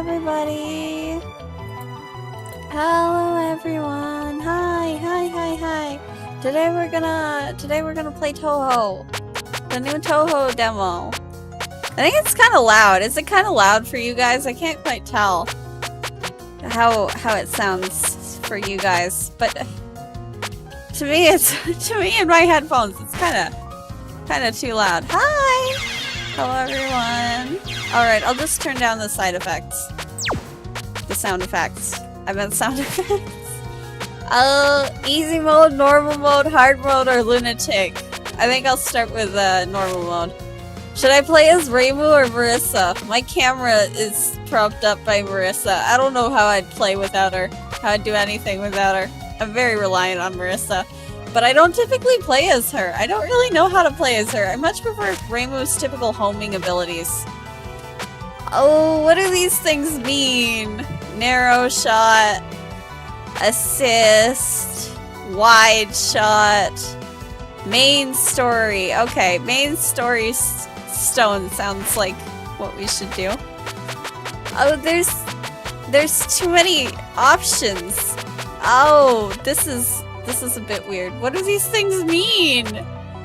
everybody. Hello everyone. Hi. Today we're gonna play touhou. The new touhou demo. I think it's kind of loud. Is it kind of loud for you guys? I can't quite tell how it sounds for you guys, but to me in my headphones it's kind of too loud. Hi. Hello everyone. All right, I'll just turn down the side effects. The sound effects. I meant sound effects. Easy mode, normal mode, hard mode, or lunatic. I think I'll start with normal mode. Should I play as Reimu or Marissa? My camera is propped up by Marissa. I don't know how I'd play without her. How I'd do anything without her. I'm very reliant on Marissa. But I don't typically play as her. I don't really know how to play as her. I much prefer Reimu's typical homing abilities. Oh, what do these things mean? Narrow shot, assist, wide shot, main story. Okay, main story stone sounds like what we should do. Oh, there's too many options. Oh, this is a bit weird. What do these things mean?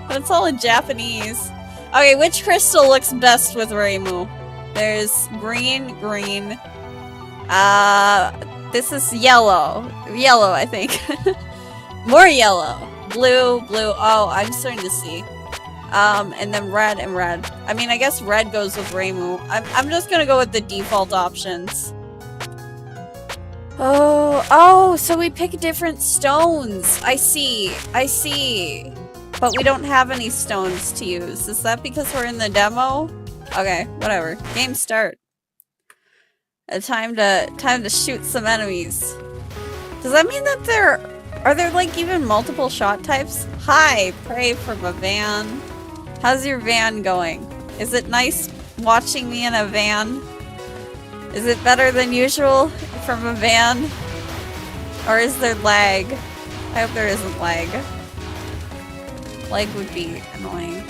It's all in Japanese. Okay, which crystal looks best with Reimu? There's green. This is yellow. Yellow, I think. More yellow. Blue. Oh, I'm starting to see. And then red and red. I mean, I guess red goes with Reimu. I'm just gonna go with the default options. Oh, so we pick different stones. I see. But we don't have any stones to use. Is that because we're in the demo? Okay, whatever. Game start. Time to shoot some enemies. Does that mean that are there like even multiple shot types? Hi, pray from a van. How's your van going? Is it nice watching me in a van? Is it better than usual from a van? Or is there lag? I hope there isn't lag. Lag would be annoying.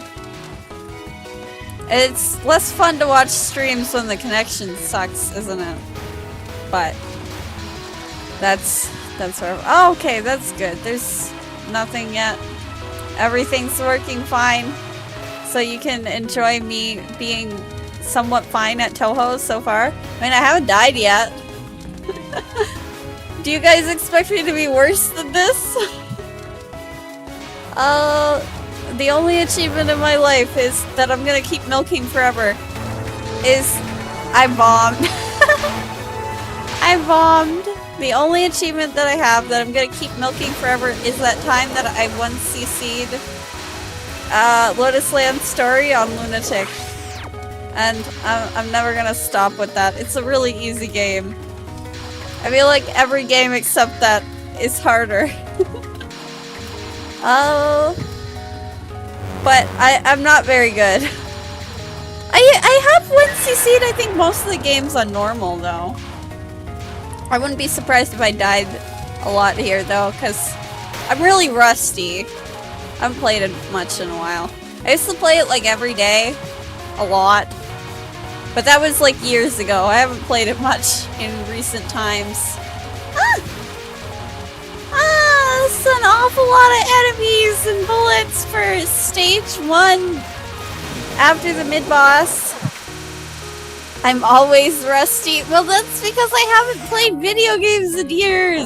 It's less fun to watch streams when the connection sucks, isn't it? But that's sort of— oh, okay, that's good. There's nothing yet. Everything's working fine. So you can enjoy me being somewhat fine at touhou so far. I mean, I haven't died yet. Do you guys expect me to be worse than this? The only achievement in my life is that I'm gonna keep milking forever. I bombed. I bombed. The only achievement that I have that I'm gonna keep milking forever is that time that I once CC'd Lotus Land Story on Lunatic. And I'm never gonna stop with that. It's a really easy game. I feel like every game except that is harder. But I'm not very good. I have one CC'd, I think, most of the games on normal, though. I wouldn't be surprised if I died a lot here, though, because I'm really rusty. I haven't played it much in a while. I used to play it, like, every day. A lot. But that was, like, years ago. I haven't played it much in recent times. That's an awful lot of enemies and bullets for stage 1 after the mid-boss. I'm always rusty. Well, that's because I haven't played video games in years.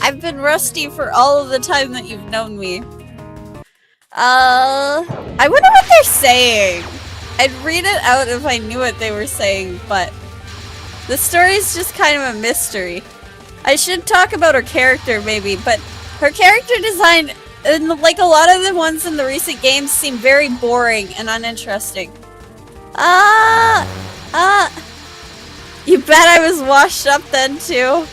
I've been rusty for all of the time that you've known me. I wonder what they're saying. I'd read it out if I knew what they were saying, but the story's just kind of a mystery. I should talk about her character, maybe, but her character design, like a lot of the ones in the recent games, seem very boring and uninteresting. You bet I was washed up then, too.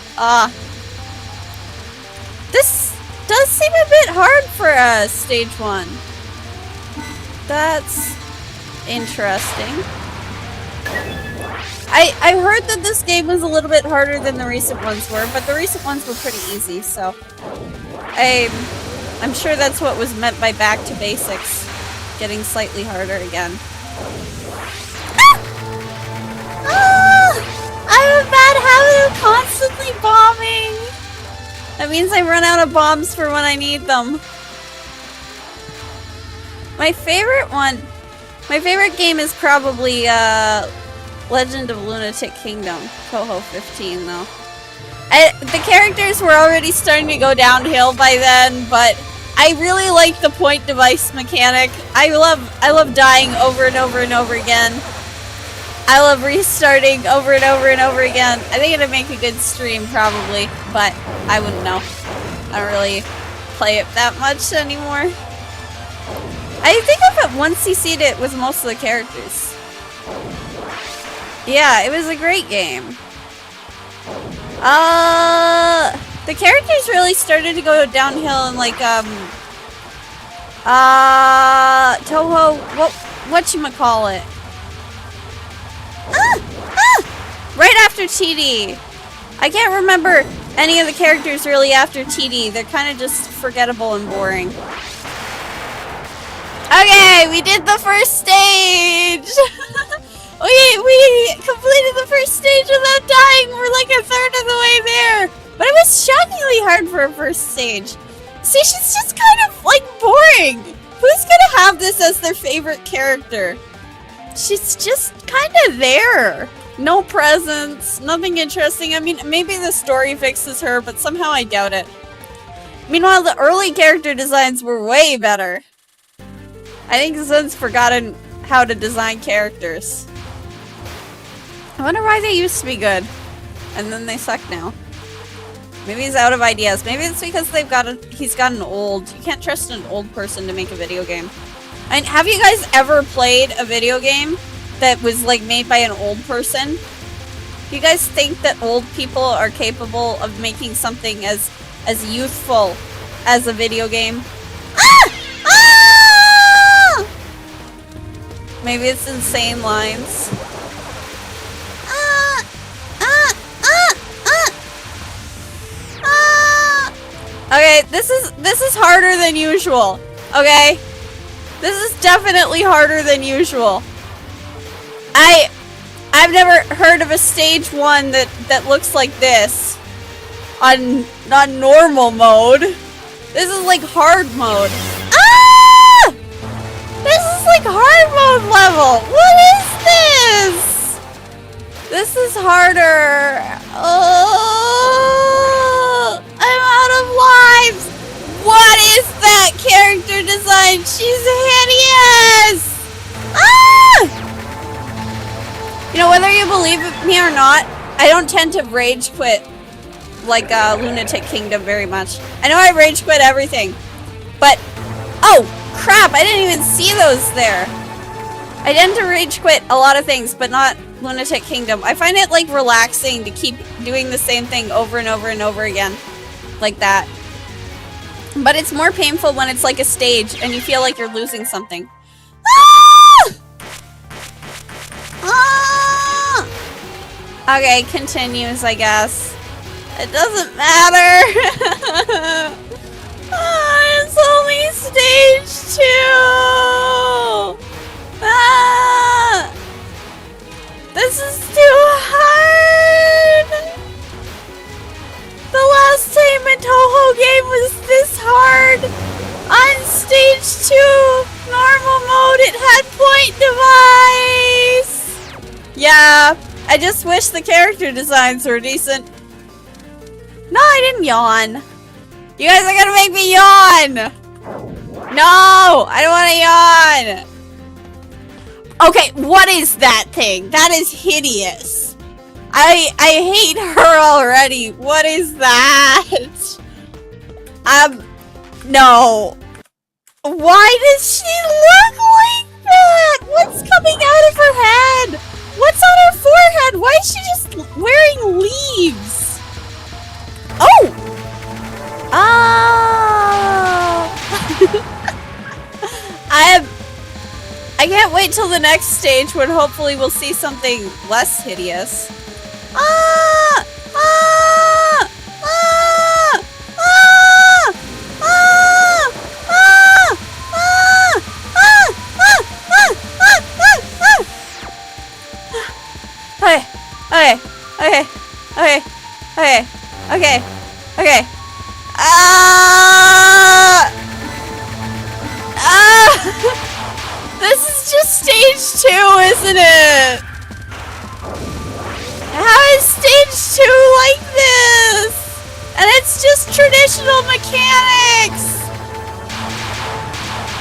This does seem a bit hard for stage 1. That's interesting. I heard that this game was a little bit harder than the recent ones were, but the recent ones were pretty easy, so I'm sure that's what was meant by back to basics, getting slightly harder again. I'm a That means I run out of bombs for when I need them. My favorite game is probably Legend of Lunatic Kingdom, Touhou 15 though. The characters were already starting to go downhill by then, but I really like the point device mechanic. I love dying over and over and over again. I love restarting over and over and over again. I think it'd make a good stream probably, but I wouldn't know. I don't really play it that much anymore. I think I've once CC'd it with most of the characters. Yeah, it was a great game. The characters really started to go downhill in like, Touhou, whatchamacallit? Right after TD. I can't remember any of the characters really after TD. They're kind of just forgettable and boring. Okay, we did the first stage! we completed the first stage without dying. We're like a third of the way there. But it was shockingly hard for a first stage. See, she's just kind of like boring. Who's gonna have this as their favorite character? She's just kind of there. No presence, nothing interesting. I mean, maybe the story fixes her, but somehow I doubt it. Meanwhile, the early character designs were way better. I think Zen's forgotten how to design characters. I wonder why they used to be good, and then they suck now. Maybe he's out of ideas. Maybe it's because he's gotten old. You can't trust an old person to make a video game. And have you guys ever played a video game that was like made by an old person? Do you guys think that old people are capable of making something as youthful as a video game? Ah! Ah! Maybe it's insane lines. Okay, this is harder than usual. Okay? This is definitely harder than usual. I've never heard of a stage 1 that looks like this on normal mode. This is like hard mode. Ah! This is like hard mode level. What is this? This is harder. Oh, I'm out of lives. What is that character design? She's hideous. Ah! You know, whether you believe me or not, I don't tend to rage quit like Lunatic Kingdom very much. I know I rage quit everything, but oh crap! I didn't even see those there. I tend to rage quit a lot of things, but not Lunatic Kingdom. I find it like relaxing to keep doing the same thing over and over and over again, like that. But it's more painful when it's like a stage and you feel like you're losing something. Ah! Ah! Okay, continues, I guess. It doesn't matter. Oh, it's only stage 2. Ah! This is too hard. The last time a Touhou game was this hard. On stage 2, normal mode, it had point device. Yeah, I just wish the character designs were decent. No, I didn't yawn. You guys are gonna make me yawn. No, I don't want to yawn. Okay, what is that thing? That is hideous. I hate her already. What is that? No. Why does she look like that? What's coming out of her head? What's on her forehead? Why is she just wearing leaves? Oh! Oh! I can't wait till the next stage when hopefully we'll see something less hideous. Ah! Ah! Ah! Ah! Ah! Ah! Ah! Ah! Okay, okay, okay, okay, okay, okay, okay, Ah! Ah! This is just stage 2, isn't it? How is stage 2 like this? And it's just traditional mechanics!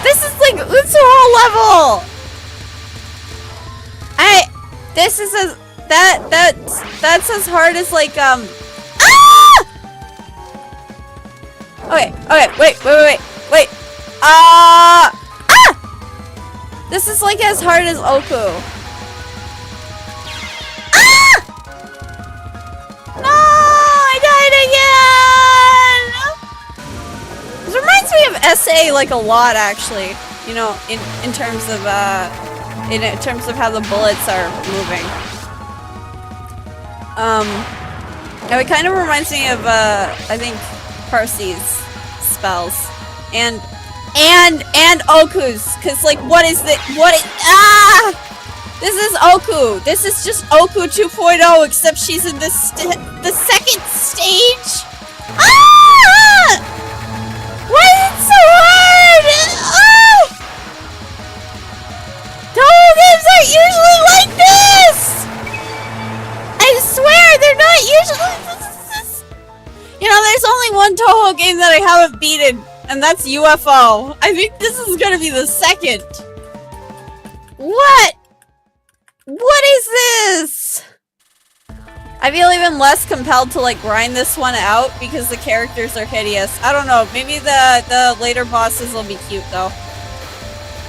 This is like Utsuho level! This is as that's as hard as like ah! Okay, wait. Ah! This is like as hard as Oku. Ah! No, I died again. This reminds me of SA like a lot, actually. You know, in terms of how the bullets are moving. And it kind of reminds me of I think Parsi's spells and Oku's, cause like this is Oku. This is just Oku 2.0, except she's in the second stage. Ah! Why is it so hard? Ah! Touhou games aren't usually like this! I swear, they're not usually. You know, there's only one Touhou game that I haven't beaten, and that's UFO. I think this is gonna be the second. What? What is this? I feel even less compelled to like grind this one out because the characters are hideous. I don't know, maybe the later bosses will be cute though.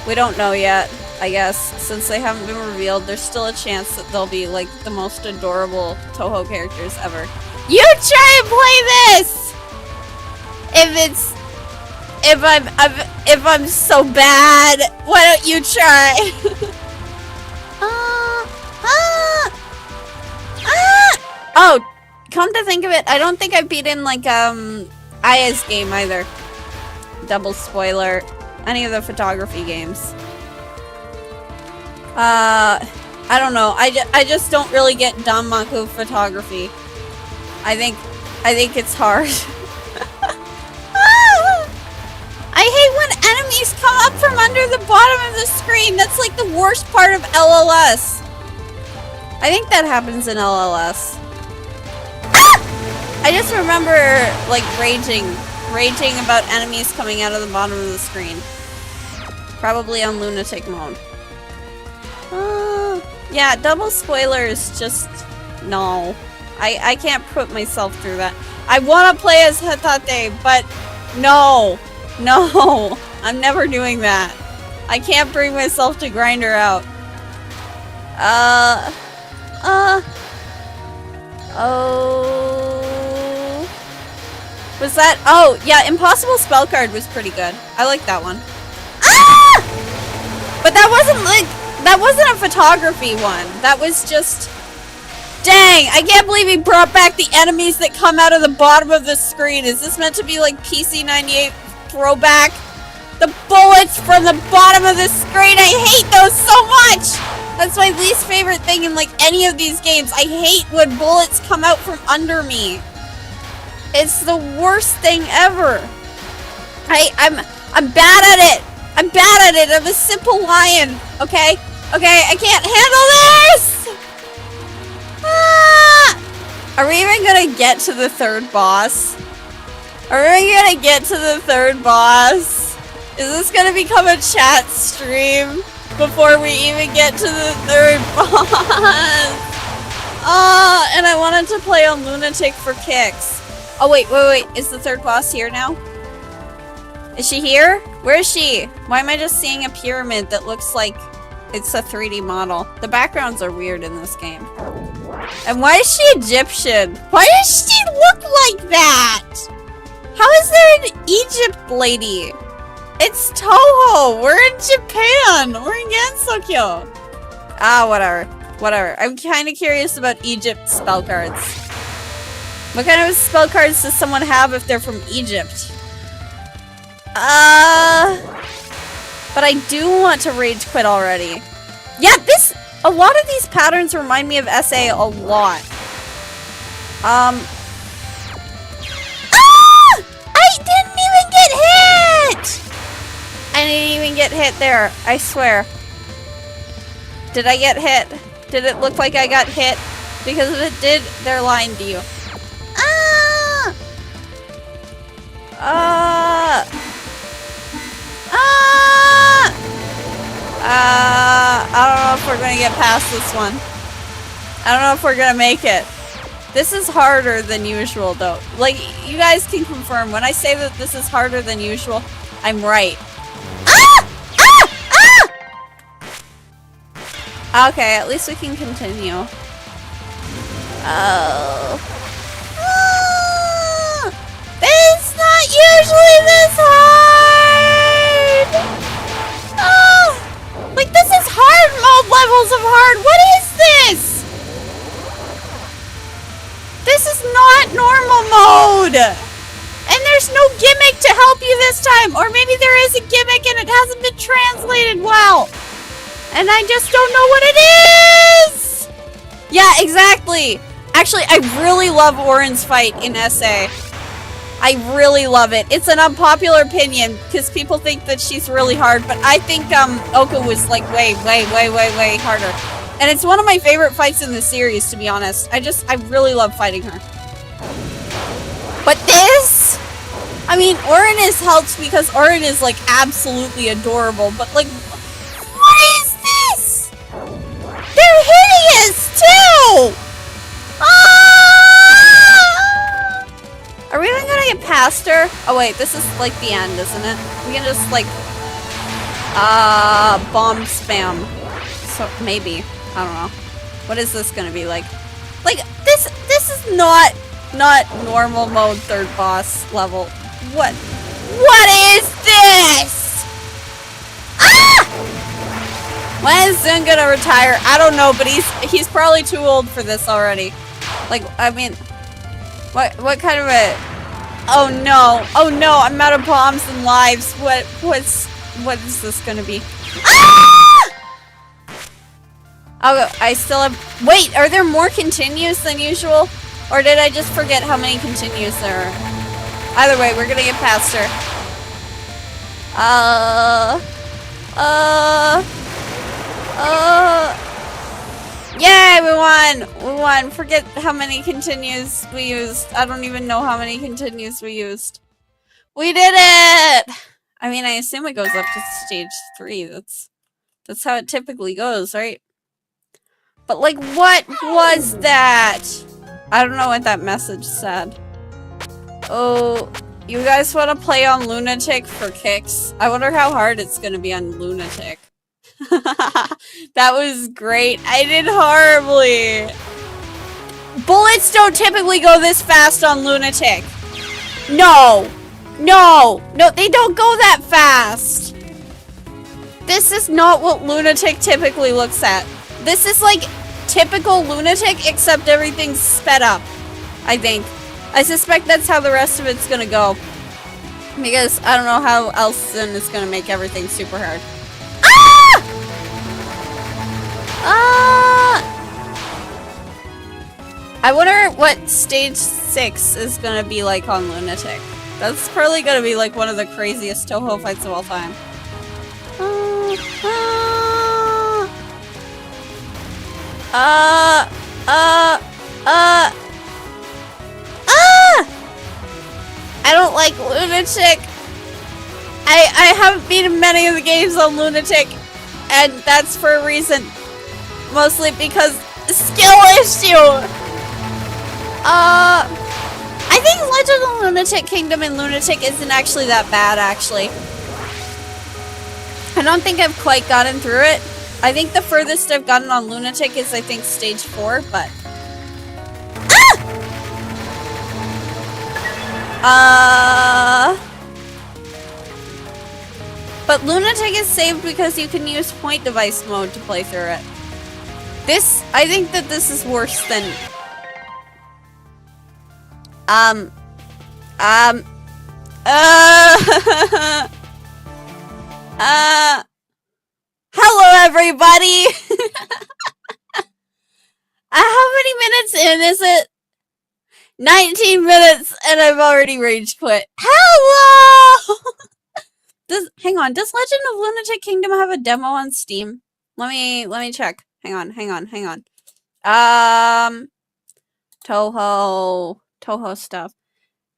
We don't know yet, I guess. Since they haven't been revealed, there's still a chance that they'll be like the most adorable Touhou characters ever. You try and play this! If I'm so bad, why don't you try? Oh, come to think of it, I don't think I've beaten like Aya's game either. Double spoiler. Any of the photography games. I don't know. I just don't really get Danmaku photography. I think it's hard. I hate when enemies come up from under the bottom of the screen. That's like the worst part of LLS. I think that happens in LLS. Ah! I just remember like raging about enemies coming out of the bottom of the screen. Probably on lunatic mode. Yeah, double spoilers just no. I can't put myself through that. I want to play as Hatate, but no. No. I'm never doing that. I can't bring myself to grind her out. Oh. Was that? Oh, yeah, Impossible Spell Card was pretty good. I like that one. Ah! But that wasn't a photography one. That was just... Dang, I can't believe he brought back the enemies that come out of the bottom of the screen. Is this meant to be like PC98 throwback? The bullets from the bottom of the screen, I hate those so much! That's my least favorite thing in like any of these games. I hate when bullets come out from under me. It's the worst thing ever. I'm bad at it. I'm bad at it. I'm a simple lion. Okay? Okay, I can't handle this! Ah! Are we even gonna get to the third boss? Are we gonna get to the third boss? Is this gonna become a chat stream before we even get to the third boss? And I wanted to play on Lunatic for kicks. Oh wait. Is the third boss here now? Is she here? Where is she? Why am I just seeing a pyramid that looks like it's a 3D model? The backgrounds are weird in this game. And why is she Egyptian? Why does she look like that? How is there an Egypt lady? It's Touhou! We're in Japan! We're in Gansokyo! Ah, whatever. Whatever. I'm kind of curious about Egypt spell cards. What kind of spell cards does someone have if they're from Egypt? But I do want to rage quit already. Yeah, a lot of these patterns remind me of SA a lot. I I didn't even get hit there. I swear. Did I get hit? Did it look like I got hit? Because if it did, they're lying to you. Ah! I don't know if we're gonna get past this one. I don't know if we're gonna make it. This is harder than usual, though. Like, you guys can confirm. When I say that this is harder than usual, I'm right. Okay, at least we can continue. Oh. It's not usually this hard! Oh. Like, this is hard mode levels of hard! What is this? This is not normal mode! And there's no gimmick to help you this time! Or maybe there is a gimmick and it hasn't been translated well! And I just don't know what it is! Yeah, exactly! Actually, I really love Oren's fight in SA. I really love it. It's an unpopular opinion, because people think that she's really hard, but I think Oka was like way harder. And it's one of my favorite fights in the series, to be honest. I really love fighting her. But this? I mean, Oren is helped because Oren is like absolutely adorable, but like, what is this? They're hideous too! Ah! Are we even gonna get past her? Oh wait, this is like the end, isn't it? We can just like, bomb spam. So, maybe. I don't know. What is this gonna be like? Like, this is not normal mode third boss level. What is this? Ah! When is Zun gonna retire? I don't know, but he's probably too old for this already. Like, I mean, what kind of a... Oh no, I'm out of bombs and lives. What is this gonna be? Ah! I still have... Wait, are there more continues than usual? Or did I just forget how many continues there are? Either way, we're gonna get past her. Yay, we won! We won. Forget how many continues we used. I don't even know how many continues we used. We did it! I mean, I assume it goes up to stage 3. That's how it typically goes, right? But like, what was that? I don't know what that message said. Oh, you guys want to play on Lunatic for kicks? I wonder how hard it's going to be on Lunatic. That was great. I did horribly. Bullets don't typically go this fast on Lunatic. No, they don't go that fast. This is not what Lunatic typically looks at. This is like typical Lunatic, except everything's sped up, I think. I suspect that's how the rest of it's gonna go. Because I don't know how else Zun is gonna make everything super hard. Ah! I wonder what stage 6 is gonna be like on Lunatic. That's probably gonna be like one of the craziest touhou fights of all time. I don't like Lunatic. I haven't beaten many of the games on Lunatic, and that's for a reason. Mostly because skill issue. I think Legend of Lunatic Kingdom and Lunatic isn't actually that bad, actually. I don't think I've quite gotten through it. I think the furthest I've gotten on Lunatic is, I think, stage 4, but... But Lunatic is saved because you can use point device mode to play through it. This, I think that this is worse than... Hello, everybody! How many minutes in is it? 19 minutes, and I've already rage quit. Hello! Hang on, does Legend of Lunatic Kingdom have a demo on Steam? Let me check. Hang on. Touhou stuff.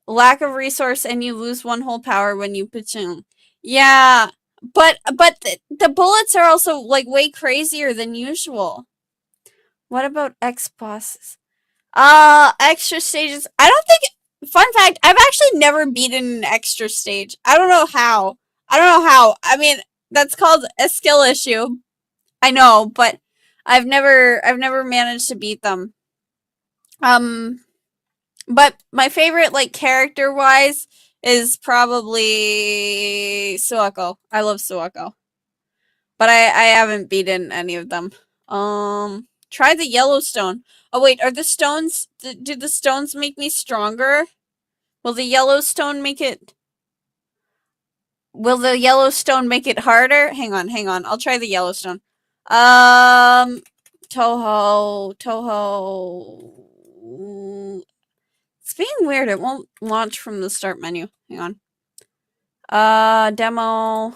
Lack of resource and you lose one whole power when you pachung. Yeah, but the bullets are also like way crazier than usual. What about X bosses? Extra stages. I don't think. Fun fact: I've actually never beaten an extra stage. I don't know how. I mean, that's called a skill issue. I know, but I've never managed to beat them. But my favorite, like, character-wise is probably Suako. I love Suako. But I haven't beaten any of them. Try the Yellowstone. Oh, wait, are the stones... Do the stones make me stronger? Will the Yellowstone make it... Will the Yellowstone make it harder? Hang on. I'll try the Yellowstone. Touhou. It's being weird. It won't launch from the start menu. Hang on. Demo.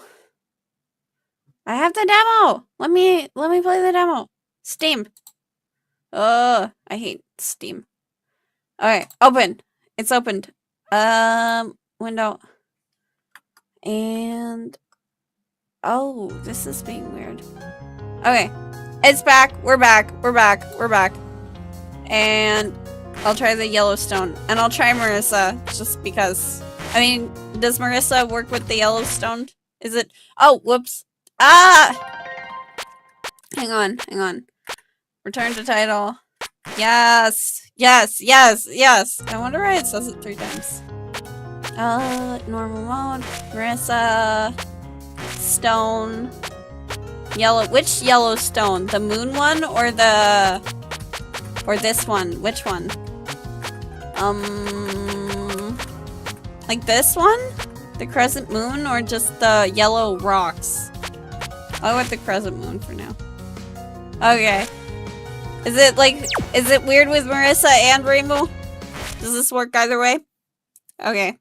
I have the demo. Let me play the demo. Steam. I hate Steam. Okay, open. It's opened. Window. And oh, this is being weird. Okay. It's back. We're back. And I'll try the Yellowstone. And I'll try Marissa, just because. I mean, does Marissa work with the Yellowstone? Is it... Oh, whoops. Ah! Hang on. Return to title. Yes. I wonder why it says it 3 times. Normal mode. Marissa. Stone. Yellow. Which Yellowstone? The moon one or the... Or this one? Which one? Like this one? The crescent moon or just the yellow rocks? I'll go with the crescent moon for now. Okay. Is it weird with Marissa and Rainbow? Does this work either way? Okay.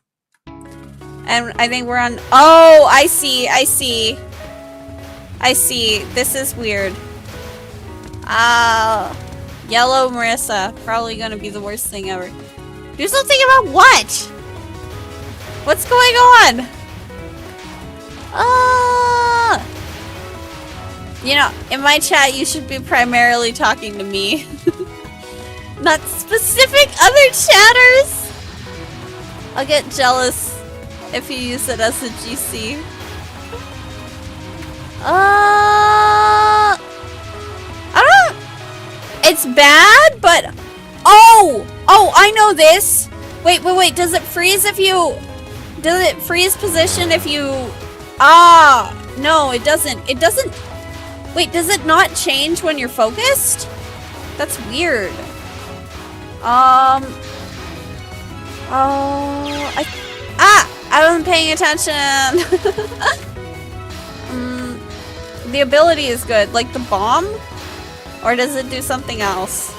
And I think we're on... Oh, I see. This is weird. Yellow Marissa. Probably gonna be the worst thing ever. Do something about what? What's going on? You know, in my chat, you should be primarily talking to me. Not specific other chatters. I'll get jealous if you use it as a GC. I don't... It's bad, but... Oh, I know this. Wait. Does it freeze if you... Does it freeze position if you... No, it doesn't. It doesn't... Wait, does it not change when you're focused? That's weird. I wasn't paying attention. The ability is good. Like the bomb? Or does it do something else?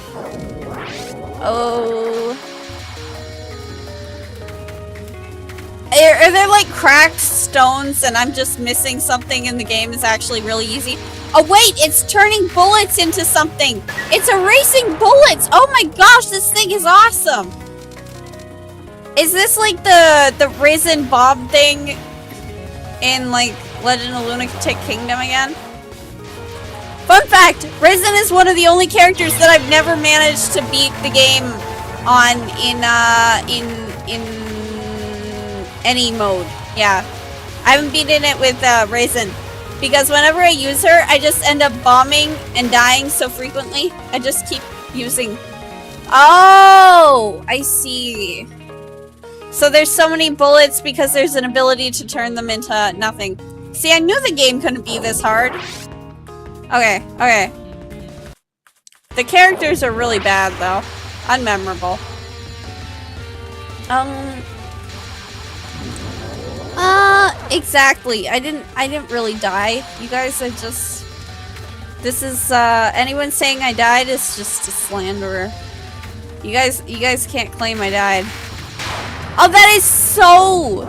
Oh. Are there like cracked stones and I'm just missing something and the game is actually really easy? Oh wait, it's turning bullets into something! It's erasing bullets! Oh my gosh, this thing is awesome! Is this like the Risen Bob thing in like Legend of Lunatic Kingdom again? Fun fact, Risen is one of the only characters that I've never managed to beat the game on in any mode. Yeah. I haven't beaten it with Raisin. Because whenever I use her, I just end up bombing and dying so frequently. I just keep using... Oh! I see. So there's so many bullets because there's an ability to turn them into nothing. See, I knew the game couldn't be this hard. Okay. The characters are really bad, though. Unmemorable. Exactly. I didn't really die. You guys are just... This is, anyone saying I died is just a slanderer. You guys can't claim I died. Oh, that is so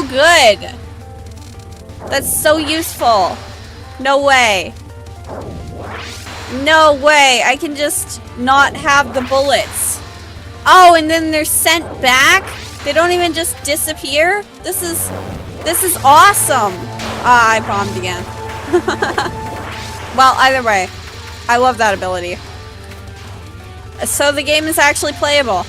good! That's so useful. No way. No way. I can just not have the bullets. Oh, and then they're sent back? They don't even just disappear? This is awesome. Ah, I bombed again. Well, either way, I love that ability. So the game is actually playable.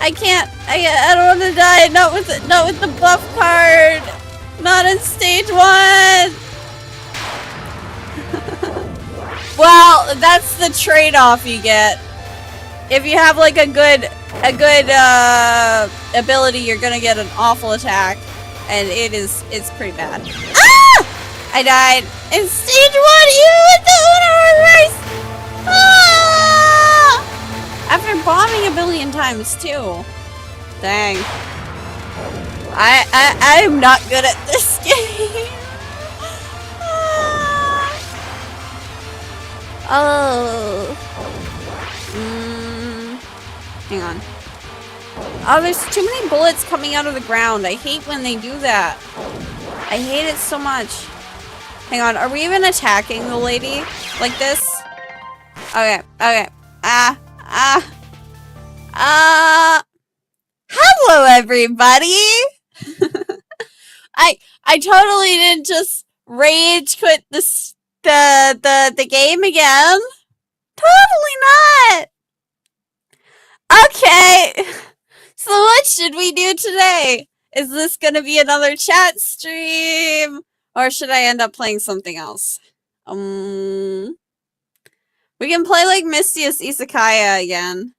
I can't. I don't want to die. Not with the buff card. Not in stage 1. Well, that's the trade-off you get. If you have like a good ability, you're gonna get an awful attack, and it's pretty bad. Ah! I died in stage 1, even with the Uno race. Ah! After bombing a billion times too. Dang. I'm not good at this game. Oh. Hang on. Oh, there's too many bullets coming out of the ground. I hate when they do that. I hate it so much. Hang on, are we even attacking the lady like this? Okay, okay. Hello, everybody! I totally didn't just rage quit the game again. Totally not! Okay, so what should we do today? Is this gonna be another chat stream? Or should I end up playing something else? We can play like Mistius Izakaya again.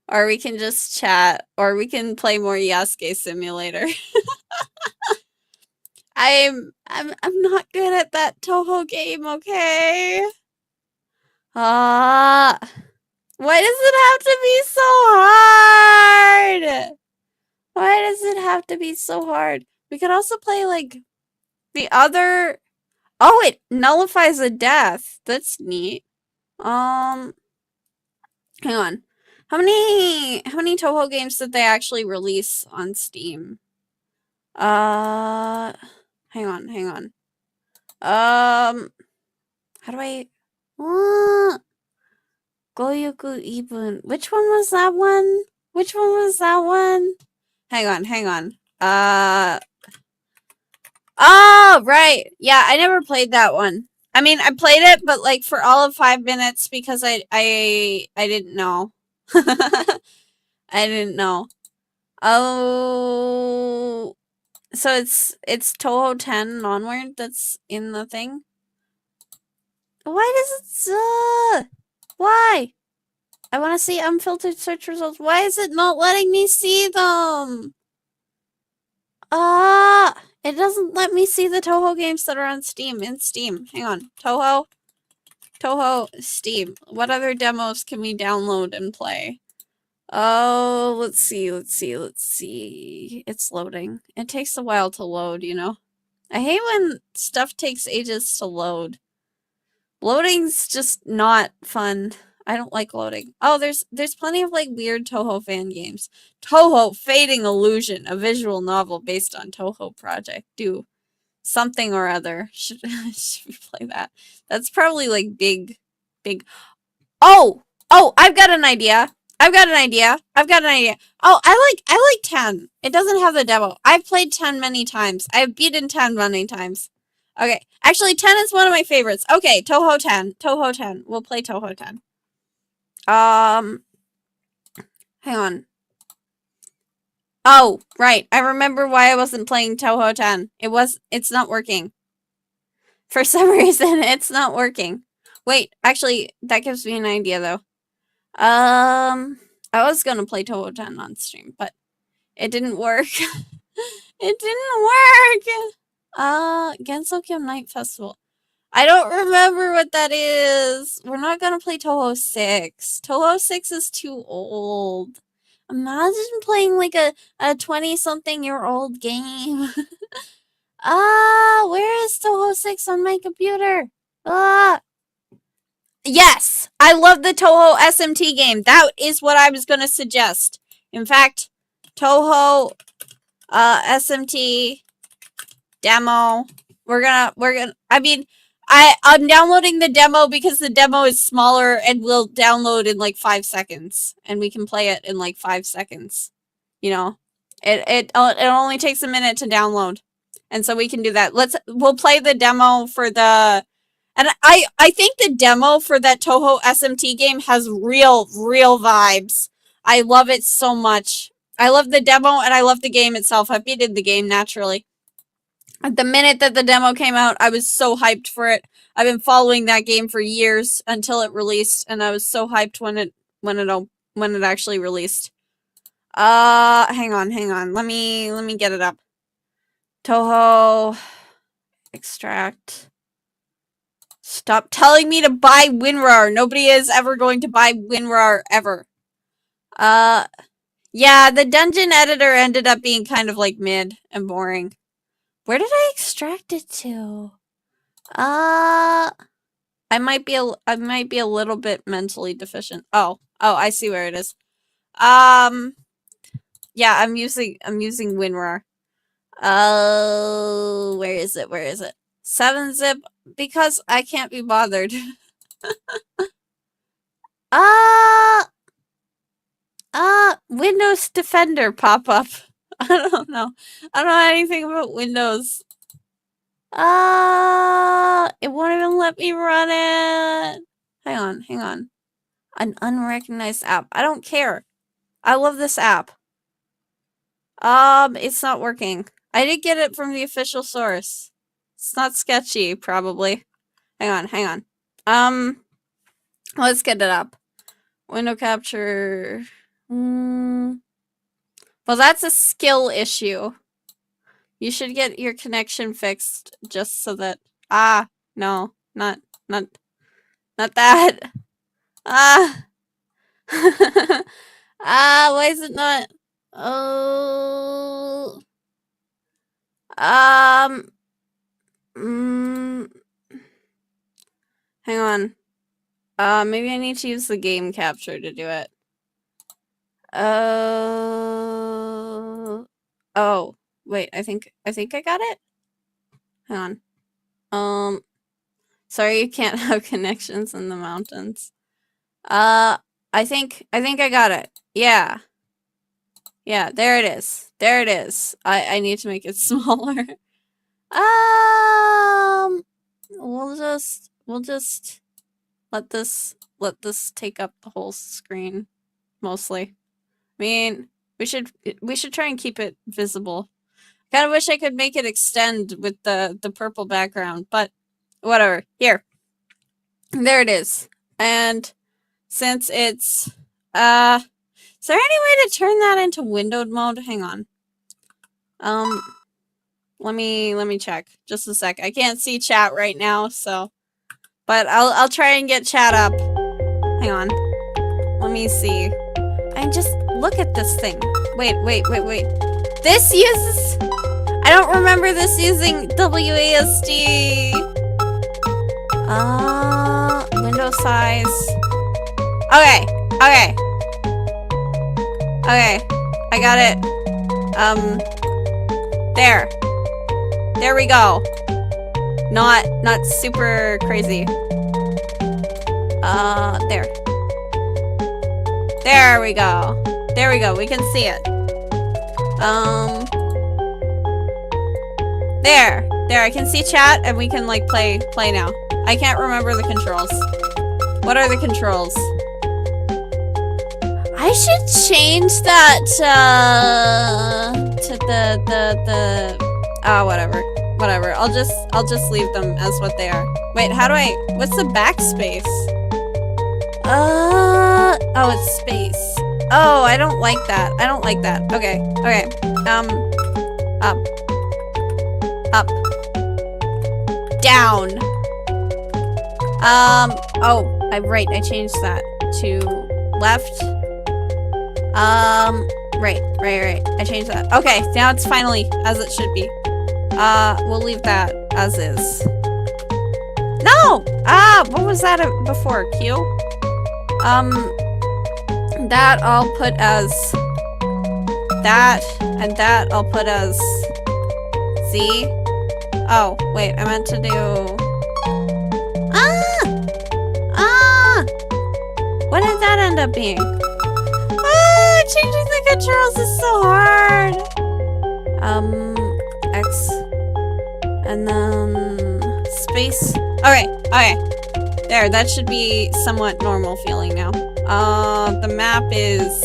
Or we can just chat. Or we can play more Yasuke Simulator. I'm not good at that Touhou game, okay? Why does it have to be so hard? Why does it have to be so hard? We could also play like the other. Oh, it nullifies a death. That's neat. Hang on. How many Touhou games did they actually release on Steam? Hang on. How do I? Goyoku Ibun. Which one was that one? Which one was that one? Hang on. Oh, right. Yeah, I never played that one. I mean, I played it, but like for all of 5 minutes because I didn't know. I didn't know. Oh, so it's Touhou 10 and onward that's in the thing. Why does it? Why? I want to see unfiltered search results. Why is it not letting me see them? It doesn't let me see the Touhou games that are on Steam. In Steam. Hang on. Touhou, Steam. What other demos can we download and play? Oh, let's see. It's loading. It takes a while to load, you know? I hate when stuff takes ages to load. Loading's just not fun. I don't like loading. Oh, there's plenty of like weird Touhou fan games. Touhou Fading Illusion, a visual novel based on Touhou Project. Do something or other. Should we play that? That's probably like big. Oh, I've got an idea. Oh, I like 10. It doesn't have the demo. I've played 10 many times. I've beaten 10 many times. Okay, actually 10 is one of my favorites. Okay, Touhou 10. We'll play Touhou 10. Hang on. Oh, right. I remember why I wasn't playing Touhou 10. It's not working. For some reason, it's not working. Wait, actually, that gives me an idea, though. I was gonna play Touhou 10 on stream, but it didn't work. It didn't work! Gensokyo Night Festival. I don't remember what that is. We're not gonna play Touhou 6. Touhou 6 is too old. Imagine playing like a 20-something-year-old game. Where is Touhou 6 on my computer? Yes! I love the Touhou SMT game. That is what I was gonna suggest. In fact, touhou, SMT, demo. I mean, I'm downloading the demo because the demo is smaller and will download in like 5 seconds. And we can play it in like 5 seconds. You know, it only takes a minute to download. And so we can do that. We'll play the demo for the, and I think the demo for that touhou SMT game has real vibes. I love it so much. I love the demo and I love the game itself. I beaten the game naturally. At the minute that the demo came out, I was so hyped for it. I've been following that game for years until it released, and I was so hyped when it actually released. Hang on. Let me get it up. Touhou extract. Stop telling me to buy WinRAR. Nobody is ever going to buy WinRAR ever. Yeah, the dungeon editor ended up being kind of like mid and boring. Where did I extract it to? I might be a little bit mentally deficient. Oh, I see where it is. Yeah, I'm using WinRAR. Oh, where is it? 7-zip, because I can't be bothered. Windows Defender pop-up. I don't know. I don't know anything about Windows. It won't even let me run it. Hang on. An unrecognized app. I don't care. I love this app. It's not working. I did get it from the official source. It's not sketchy, probably. Hang on. Let's get it up. Window capture. Well, that's a skill issue. You should get your connection fixed just so that... no. Not that. Why is it not... Oh... Hang on. Maybe I need to use the game capture to do it. Oh, wait, I think I got it? Hang on. Sorry, you can't have connections in the mountains. I think I got it. Yeah. Yeah, there it is. I need to make it smaller. We'll just let this take up the whole screen, mostly. I mean, we should try and keep it visible. Kind of wish I could make it extend with the purple background, but whatever. Here. There it is. And since it's is there any way to turn that into windowed mode? Hang on. Let me check. Just a sec. I can't see chat right now, so but I'll try and get chat up. Hang on. Let me see. And just look at this thing. Wait. This uses... I don't remember this using WASD. Window size. Okay. I got it. There we go. Not super crazy. There we go. We can see it. There. I can see chat and we can like play now. I can't remember the controls. What are the controls? I should change that to the whatever. I'll just leave them as what they are. Wait, what's the backspace? Oh, it's space. Oh, I don't like that. Okay. Up. Down. Oh, I'm right. I changed that to left. Right. I changed that. Okay, now it's finally as it should be. We'll leave that as is. No! What was that before? Q? That I'll put as that and that I'll put as Z. Oh, wait, I meant to do... What did that end up being? Changing the controls is so hard! X. And then... space. Okay. There, that should be somewhat normal feeling now. The map is...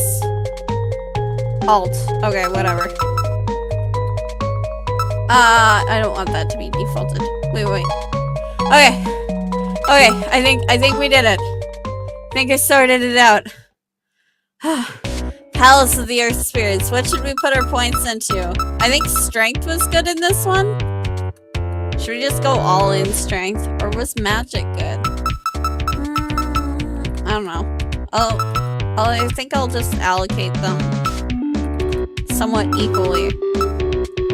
Alt. Okay, whatever. I don't want that to be defaulted. Wait. Okay. I think we did it. I think I sorted it out. Palace of the Earth Spirits. What should we put our points into? I think strength was good in this one. Should we just go all in strength? Or was magic good? I don't know. I think I'll just allocate them somewhat equally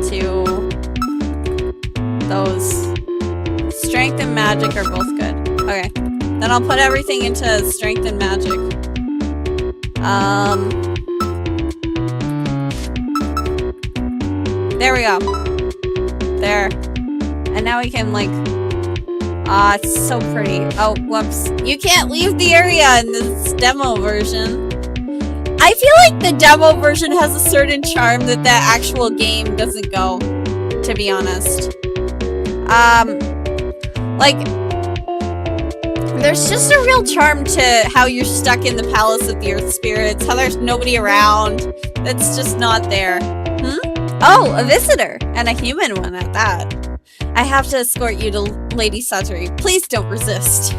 to those. Strength and magic are both good. Okay. Then I'll put everything into strength and magic. There we go. There. And now we can, like... it's so pretty. Oh, whoops. You can't leave the area in this demo version. I feel like the demo version has a certain charm that the actual game doesn't go, to be honest. Like... There's just a real charm to how you're stuck in the Palace of the Earth Spirits, how there's nobody around. That's just not there. Oh, a visitor! And a human one at that. I have to escort you to Lady Satori. Please don't resist.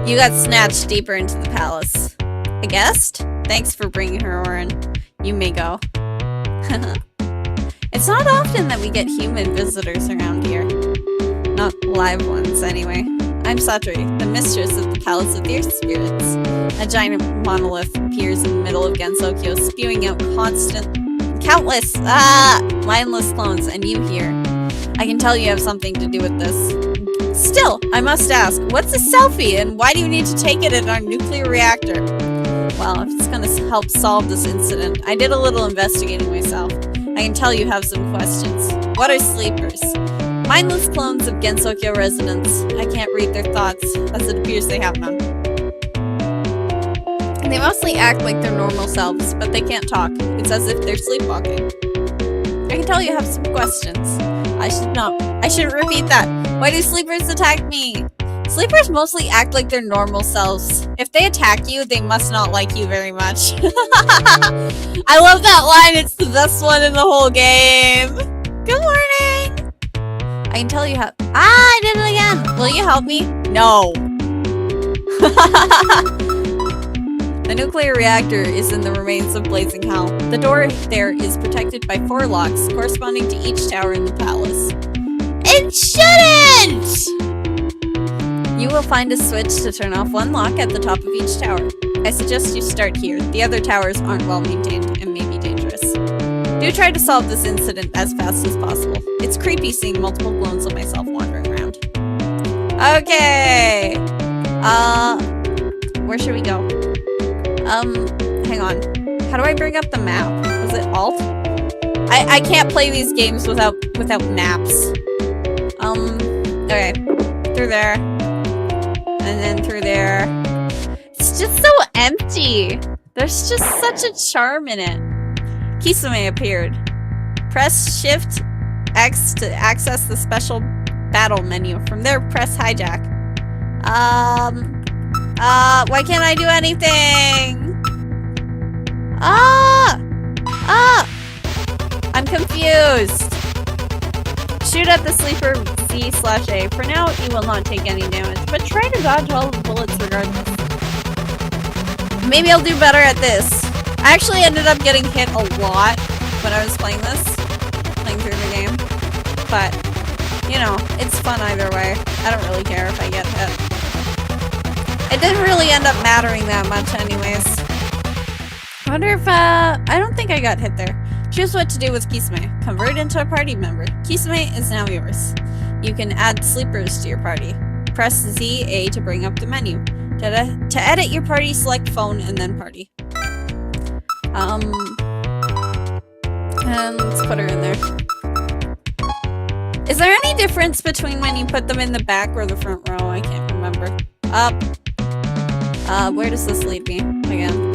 You got snatched deeper into the palace. A guest? Thanks for bringing her, Orin. You may go. It's not often that we get human visitors around here. Not live ones, anyway. I'm Satori, the mistress of the Palace of the Earth Spirits. A giant monolith appears in the middle of Gensokyo, spewing out countless, mindless clones, and you here. I can tell you have something to do with this. Still, I must ask, what's a selfie, and why do you need to take it in our nuclear reactor? Well, if it's gonna help solve this incident, I did a little investigating myself. I can tell you have some questions. What are sleepers? Mindless clones of Gensokyo residents. I can't read their thoughts, as it appears they have none. They mostly act like their normal selves, but they can't talk. It's as if they're sleepwalking. I can tell you have some questions. I shouldn't repeat that. Why do sleepers attack me? Sleepers mostly act like their normal selves. If they attack you, they must not like you very much. I love that line. It's the best one in the whole game. Good morning. I can tell you how- I did it again! Will you help me? No! The nuclear reactor is in the remains of Blazing Hell. The door there is protected by 4 locks, corresponding to each tower in the palace. It shouldn't! You will find a switch to turn off 1 lock at the top of each tower. I suggest you start here. The other towers aren't well maintained and may be dangerous. Do try to solve this incident as fast as possible. It's creepy seeing multiple clones of myself wandering around. Okay! Where should we go? Hang on. How do I bring up the map? Was it Alt? I can't play these games without maps. Okay. Through there. And then through there. It's just so empty. There's just such a charm in it. Kisame appeared. Press Shift X to access the special battle menu. From there, press hijack. Why can't I do anything? I'm confused. Shoot at the sleeper Z/A. For now, you will not take any damage, but try to dodge all the bullets regardless. Maybe I'll do better at this. I actually ended up getting hit a lot when I was playing through the game. But, you know, it's fun either way. I don't really care if I get hit. It didn't really end up mattering that much anyways. I wonder if, I don't think I got hit there. Choose what to do with Kisame. Convert into a party member. Kisame is now yours. You can add sleepers to your party. Press ZA to bring up the menu. To edit your party, select phone and then party. And let's put her in there. Is there any difference between when you put them in the back or the front row? I can't remember. Up. Where does this lead me again?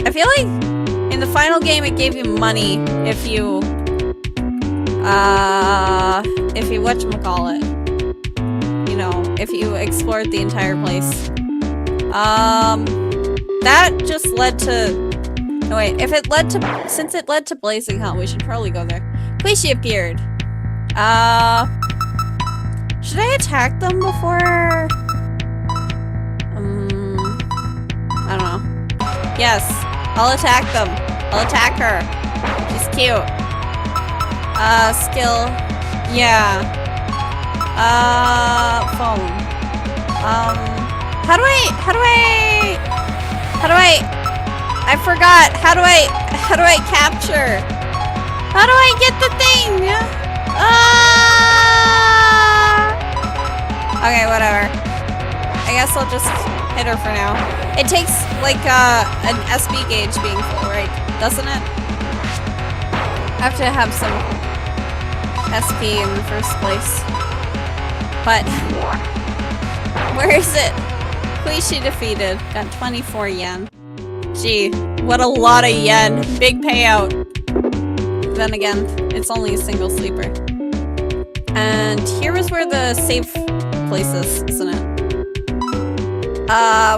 I feel like in the final game it gave you money if you whatchamacallit. You know, if you explored the entire place. That just led to... No, wait, if it led to... Since it led to Blazing Hell, we should probably go there. Queasy appeared. Should I attack them before... I don't know. Yes, I'll attack them. I'll attack her. She's cute. Skill. Yeah. Phone. How do I forgot. How do I capture? How do I get the thing? Okay, whatever. I guess I'll just hit her for now. It takes, like, an SB gauge being full, right? Doesn't it? I have to have some SP in the first place. But, where is it? Queasy defeated. Got 24 yen. Gee, what a lot of yen. Big payout. Then again, it's only a single sleeper. And here is where the save place is, isn't it?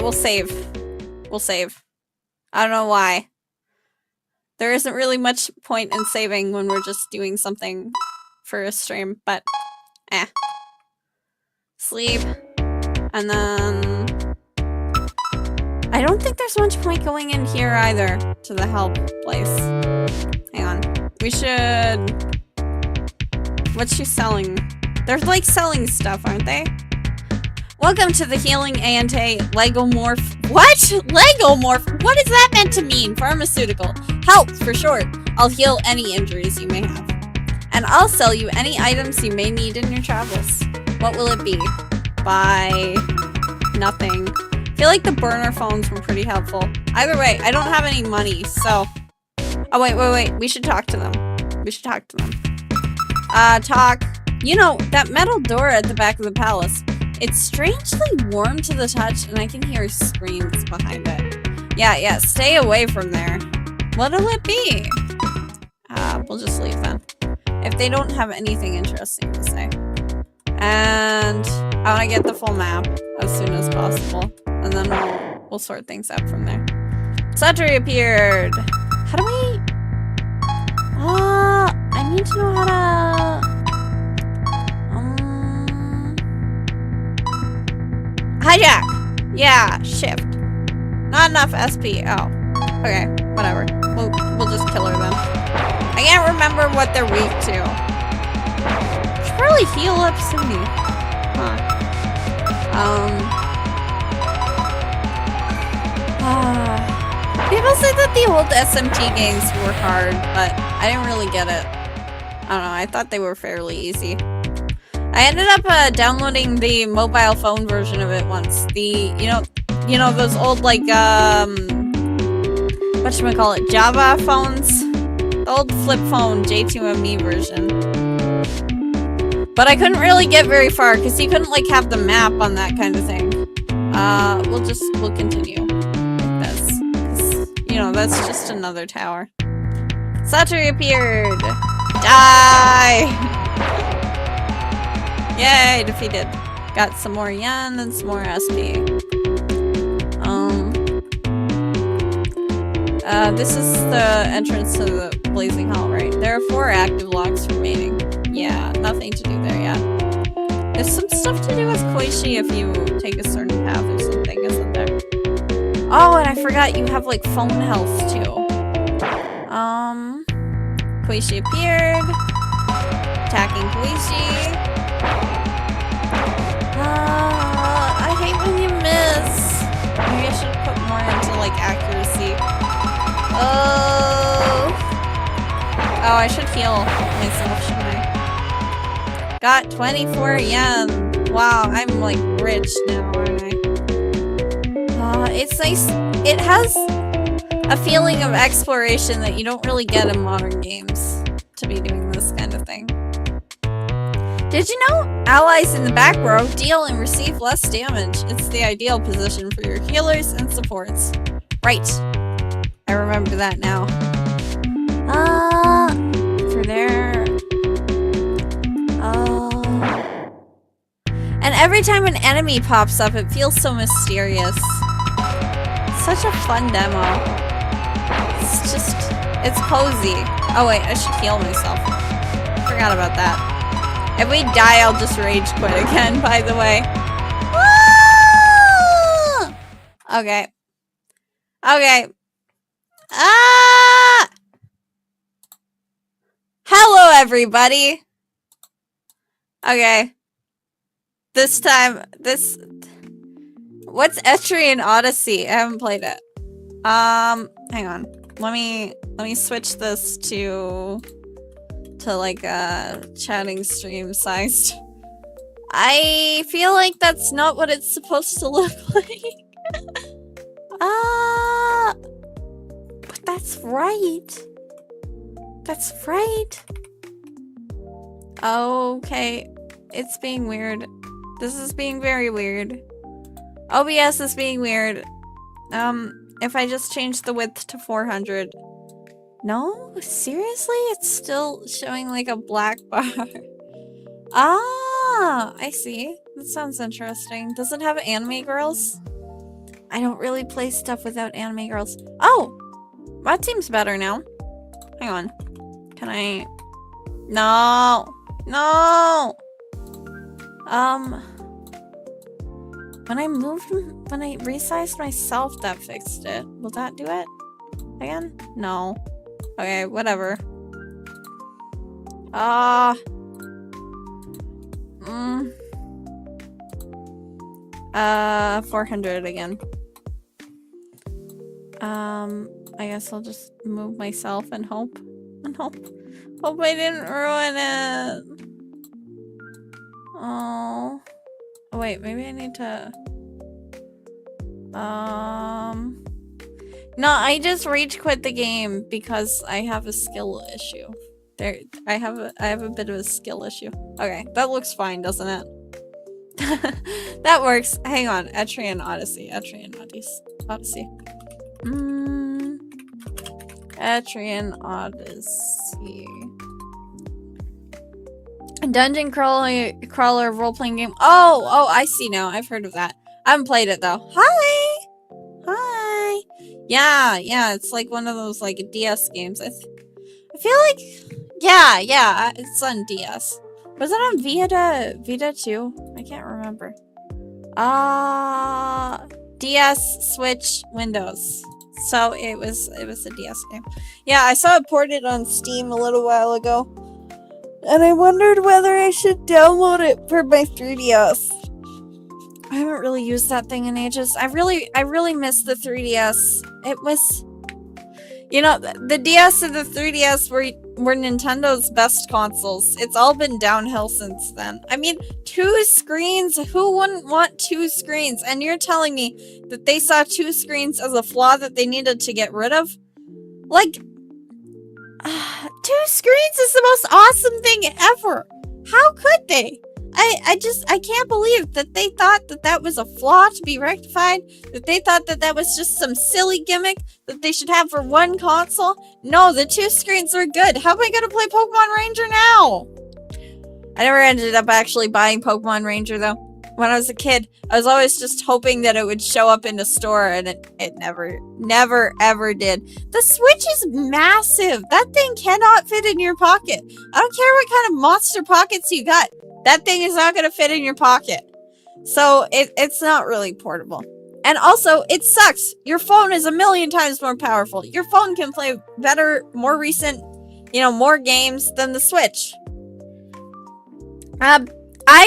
We'll save. We'll save. I don't know why. There isn't really much point in saving when we're just doing something for a stream, but sleep. And then... I don't think there's much point going in here either, to the help place. Hang on. We should... What's she selling? They're like selling stuff, aren't they? Welcome to the Healing A&A Legomorph. What? Legomorph? What is that meant to mean? Pharmaceutical. Help, for short. I'll heal any injuries you may have. And I'll sell you any items you may need in your travels. What will it be? Buy... nothing. I feel like the burner phones were pretty helpful. Either way, I don't have any money, so... Oh, wait. We should talk to them. Talk. You know, that metal door at the back of the palace. It's strangely warm to the touch, and I can hear screams behind it. Yeah, stay away from there. What'll it be? We'll just leave then. If they don't have anything interesting to say. And I want to get the full map as soon as possible. And then we'll sort things out from there. Saturi appeared! How do we... I need to know how to... Hijack! Yeah, shift. Not enough SP. Oh. Okay, whatever. We'll just kill her then. I can't remember what they're weak to. Should probably heal up Cindy. Huh. People say that the old SMT games were hard, but I didn't really get it. I don't know, I thought they were fairly easy. I ended up downloading the mobile phone version of it once. The, you know those old, like, whatchamacallit, Java phones? The old flip phone J2ME version. But I couldn't really get very far, because you couldn't, like, have the map on that kind of thing. We'll continue like this. 'Cause, you know, that's just another tower. Saturi appeared! Die! Yay, defeated. Got some more yen and some more SP. This is the entrance to the Blazing Hall, right? There are 4 active locks remaining. Yeah, nothing to do there yet. There's some stuff to do with Koishi if you take a certain path or something, isn't there? Oh, and I forgot you have, like, phone health, too. Koishi appeared. Attacking Koishi. I hate when you miss. Maybe I should put more into, like, accuracy. Oh, I should heal myself, shouldn't I? Got 24 yen. Wow, I'm, like, rich now, aren't I? It's nice. It has... a feeling of exploration that you don't really get in modern games to be doing this kind of thing. Did you know allies in the back row deal and receive less damage? It's the ideal position for your healers and supports. Right. I remember that now. For there. And every time an enemy pops up, it feels so mysterious. Such a fun demo. It's just, it's cozy. Oh wait, I should heal myself. Forgot about that. If we die, I'll just rage quit again, by the way. Ah! Okay. Okay. Ah! Hello, everybody. Okay. This time, what's Etrian Odyssey? I haven't played it. Hang on. Let me switch this to like a chatting stream sized. I feel like that's not what it's supposed to look like. But that's right. That's right. Okay. It's being weird. This is being very weird. OBS is being weird. If I just change the width to 400. No? Seriously? It's still showing like a black bar. Ah, I see. That sounds interesting. Does it have anime girls? I don't really play stuff without anime girls. Oh! That seems better now. Hang on. Can I... No! No! When I resized myself, that fixed it. Will that do it? Again? No. Okay, whatever. 400 again. I guess I'll just move myself and hope. Hope I didn't ruin it. Oh, wait, maybe I need to... No, I just rage quit the game because I have a skill issue. I have a bit of a skill issue. Okay, that looks fine, doesn't it? That works. Hang on, Etrian Odyssey. Etrian Odyssey. Etrian Odyssey. Dungeon crawler role-playing game. Oh, I see now. I've heard of that. I haven't played it though. Hi. Yeah, it's like one of those like DS games. I feel like, yeah, it's on DS. Was it on Vita too? I can't remember. DS, Switch, Windows. So it was a DS game. Yeah, I saw it ported on Steam a little while ago. And I wondered whether I should download it for my 3DS. I haven't really used that thing in ages. I really miss the 3DS. It was, you know, the DS and the 3DS were Nintendo's best consoles. It's all been downhill since then. I mean, 2 screens? Who wouldn't want 2 screens? And you're telling me that they saw 2 screens as a flaw that they needed to get rid of? Like, 2 screens is the most awesome thing ever. How could they? I can't believe that they thought that that was a flaw to be rectified, that they thought that that was just some silly gimmick that they should have for one console. No, the 2 screens are good. How am I going to play Pokemon Ranger now? I never ended up actually buying Pokemon Ranger, though. When I was a kid, I was always just hoping that it would show up in a store, and it never, ever did. The Switch is massive. That thing cannot fit in your pocket. I don't care what kind of monster pockets you got. That thing is not going to fit in your pocket. So it's not really portable. And also, it sucks. Your phone is a million times more powerful. Your phone can play better, more recent, more games than the Switch. I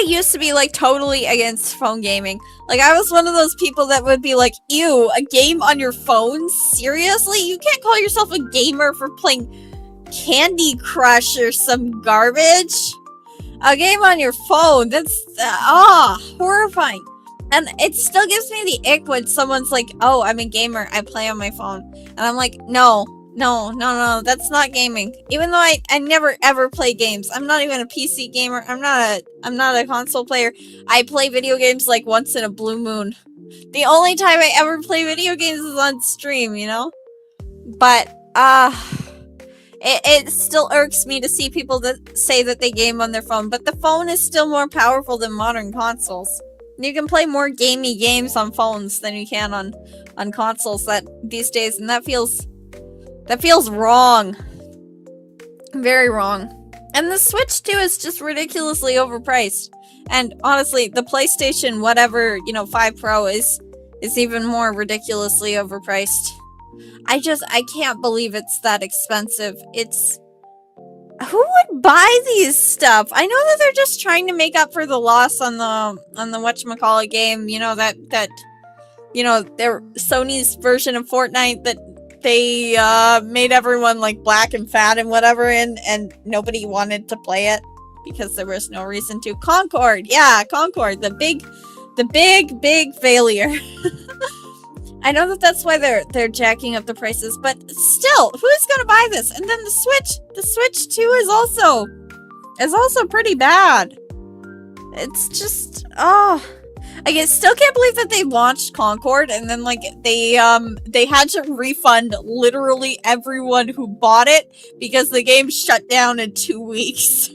used to be like totally against phone gaming. Like, I was one of those people that would be like, ew, a game on your phone? Seriously? You can't call yourself a gamer for playing Candy Crush or some garbage? A game on your phone, that's horrifying. And it still gives me the ick when someone's like, oh, I'm a gamer, I play on my phone. And I'm like, no, that's not gaming. Even though I never ever play games. I'm not even a PC gamer. I'm not a console player. I play video games like once in a blue moon. The only time I ever play video games is on stream, you know? But, it still irks me to see people that say that they game on their phone, but the phone is still more powerful than modern consoles. You can play more gamey games on phones than you can on consoles these days, and that feels wrong. Very wrong. And the Switch too is just ridiculously overpriced. And honestly, the PlayStation whatever, 5 Pro is even more ridiculously overpriced. I can't believe it's that expensive. Who would buy these stuff? I know that they're just trying to make up for the loss on the whatchamacallit game, their Sony's version of Fortnite that they made everyone like black and fat and whatever and nobody wanted to play it because there was no reason to. Concord, yeah, Concord, the big failure. I know that that's why they're jacking up the prices, but still, who's gonna buy this? And then the Switch 2 is also pretty bad. It's just, I still can't believe that they launched Concord and then like they had to refund literally everyone who bought it because the game shut down in 2 weeks.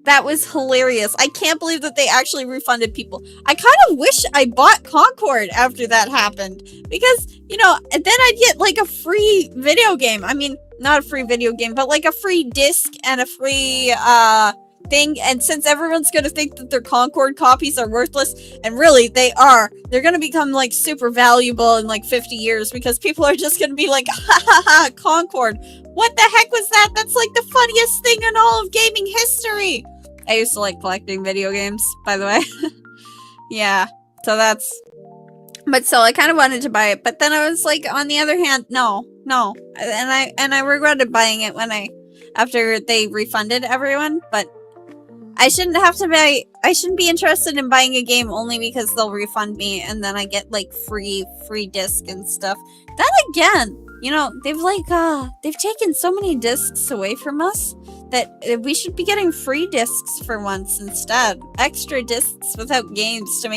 That was hilarious. I can't believe that they actually refunded people. I kind of wish I bought Concord after that happened. Because, then I'd get like a free video game. I mean, not a free video game, but like a free disc and a free thing. And since everyone's going to think that their Concord copies are worthless, and really they are, they're going to become like super valuable in like 50 years because people are just going to be like, ha ha ha, Concord. What the heck was that? That's like the funniest thing in all of gaming history. I used to like collecting video games, by the way. Yeah, so but so I kind of wanted to buy it, but then I was like, on the other hand, no. And I regretted buying it after they refunded everyone, but I shouldn't be interested in buying a game only because they'll refund me and then I get like free disc and stuff. Then again, they've taken so many discs away from us that we should be getting free discs for once instead. Extra discs without games to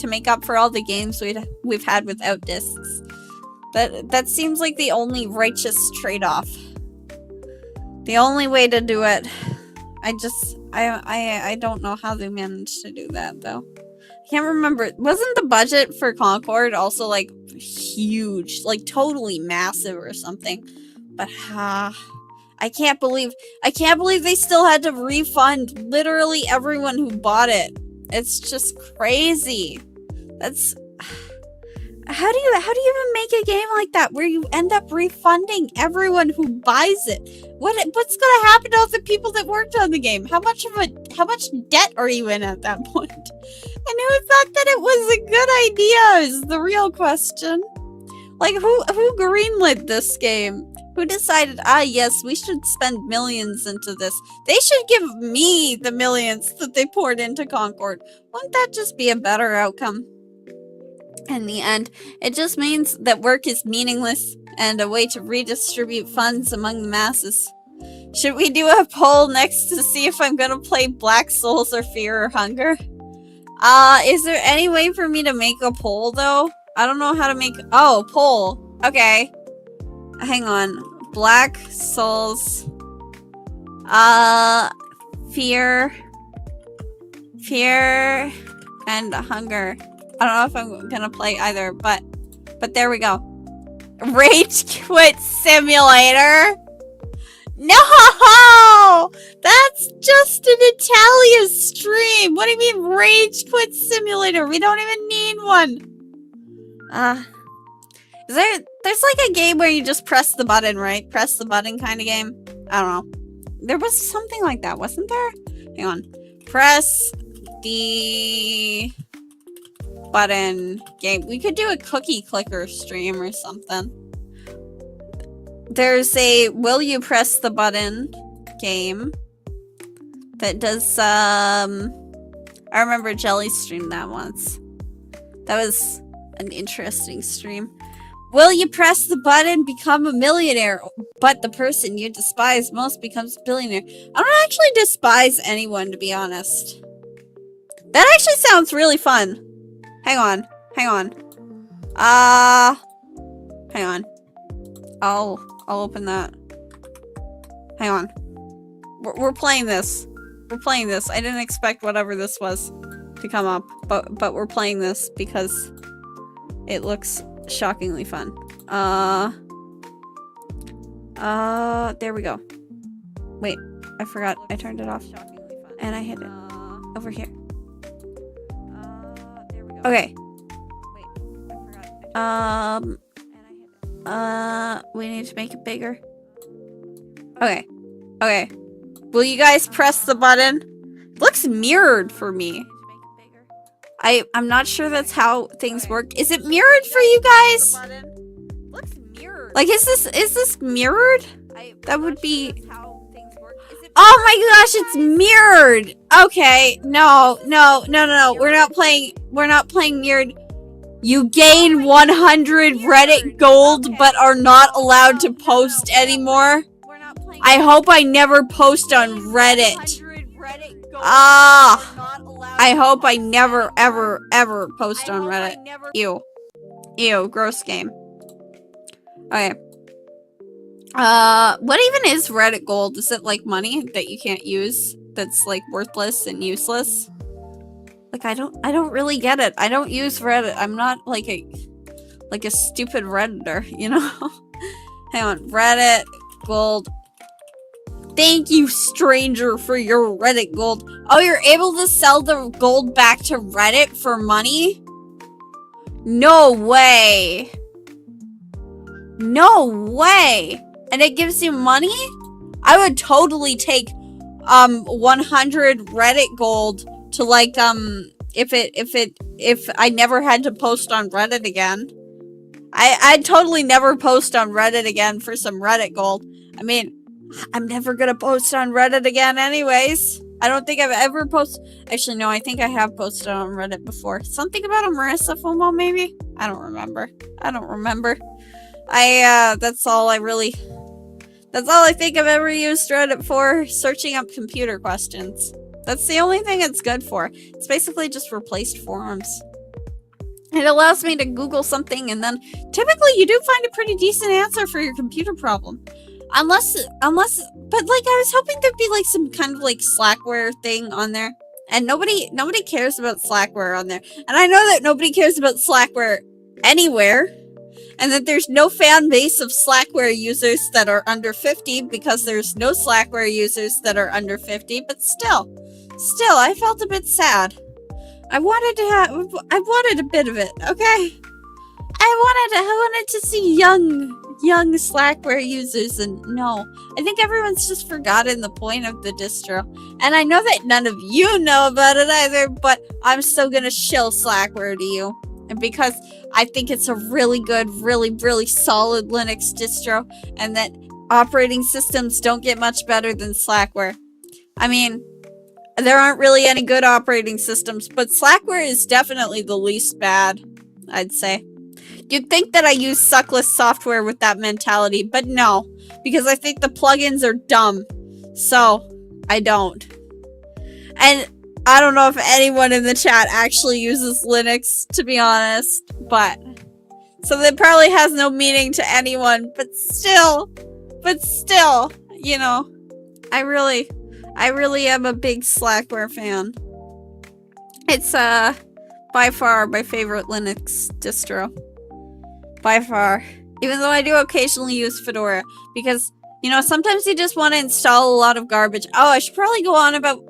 make up for all the games we've had without discs. That seems like the only righteous trade-off. The only way to do it. I don't know how they managed to do that though. I can't remember. Wasn't the budget for Concord also like huge, like totally massive or something? But I can't believe they still had to refund literally everyone who bought it. It's just crazy. That's how do you even make a game like that where you end up refunding everyone who buys it? What's gonna happen to all the people that worked on the game? How much debt are you in at that point? And who thought that it was a good idea is the real question. Like who greenlit this game? Who decided, yes, we should spend millions into this? They should give me the millions that they poured into Concord. Wouldn't that just be a better outcome? In the end, it just means that work is meaningless and a way to redistribute funds among the masses. Should we do a poll next to see if I'm gonna play Black Souls or Fear or Hunger? Is there any way for me to make a poll though? I don't know how to make... Oh, poll. Okay. Hang on. Black Souls. Fear and Hunger. I don't know if I'm gonna play either, but there we go. Rage Quit Simulator? No! That's just an Italia stream! What do you mean Rage Quit Simulator? We don't even need one! There's like a game where you just press the button, right? Press the button kind of game? I don't know. There was something like that, wasn't there? Hang on. Press the button game. We could do a cookie clicker stream or something. There's a will you press the button game that does I remember Jelly streamed that once. That was an interesting stream. Will you press the button, become a millionaire, but the person you despise most becomes a billionaire? I don't actually despise anyone, to be honest. That actually sounds really fun. Hang on. Hang on. Hang on. I'll open that. Hang on. We're playing this. We're playing this. I didn't expect whatever this was to come up, but we're playing this because it looks shockingly fun. There we go. Wait, I forgot. I turned it off. And I hit it. Over here. Okay. We need to make it bigger. Okay. Okay. Will you guys press the button? It looks mirrored for me. I'm not sure that's how things work. Is it mirrored for you guys? Like, is this mirrored? That would be... Oh my gosh, it's mirrored! Okay, no. We're not playing mirrored. You gain 100 Reddit gold, but are not allowed to post anymore. I hope I never post on Reddit. I hope I never, ever post on Reddit. Ew. Ew, gross game. Okay. What even is Reddit gold? Is it like money that you can't use? That's like worthless and useless? Like, I don't really get it. I don't use Reddit. I'm not like a stupid Redditor, you know? Hang on. Reddit gold. Thank you, stranger, for your Reddit gold. Oh, you're able to sell the gold back to Reddit for money? No way. No way. And it gives you money? I would totally take 100 Reddit gold to like if I never had to post on Reddit again. I'd totally never post on Reddit again for some Reddit gold. I mean, I'm never gonna post on Reddit again anyways. I don't think I've ever posted. Actually, no, I think I have posted on Reddit before. Something about a Marissa FOMO, maybe? I don't remember. That's all I think I've ever used Reddit for. Searching up computer questions. That's the only thing it's good for. It's basically just replaced forums. It allows me to Google something, and then typically you do find a pretty decent answer for your computer problem. Unless, but like I was hoping there'd be like some kind of like Slackware thing on there. And nobody cares about Slackware on there. And I know that nobody cares about Slackware anywhere. And that there's no fan base of Slackware users that are under 50 because there's no Slackware users that are under 50, but still, I felt a bit sad. I wanted a bit of it, okay? I wanted to see young Slackware users, and no. I think everyone's just forgotten the point of the distro. And I know that none of you know about it either, but I'm still gonna shill Slackware to you. And because I think it's a really good, really solid Linux distro, and that operating systems don't get much better than Slackware. I mean, there aren't really any good operating systems, but Slackware is definitely the least bad, I'd say. You'd think that I use suckless software with that mentality, but no, because I think the plugins are dumb. So, I don't. And I don't know if anyone in the chat actually uses Linux, to be honest, but so that probably has no meaning to anyone, but still, you know, I really am a big Slackware fan. It's by far my favorite Linux distro. By far. Even though I do occasionally use Fedora, because, you know, sometimes you just want to install a lot of garbage. Oh, I should probably go on about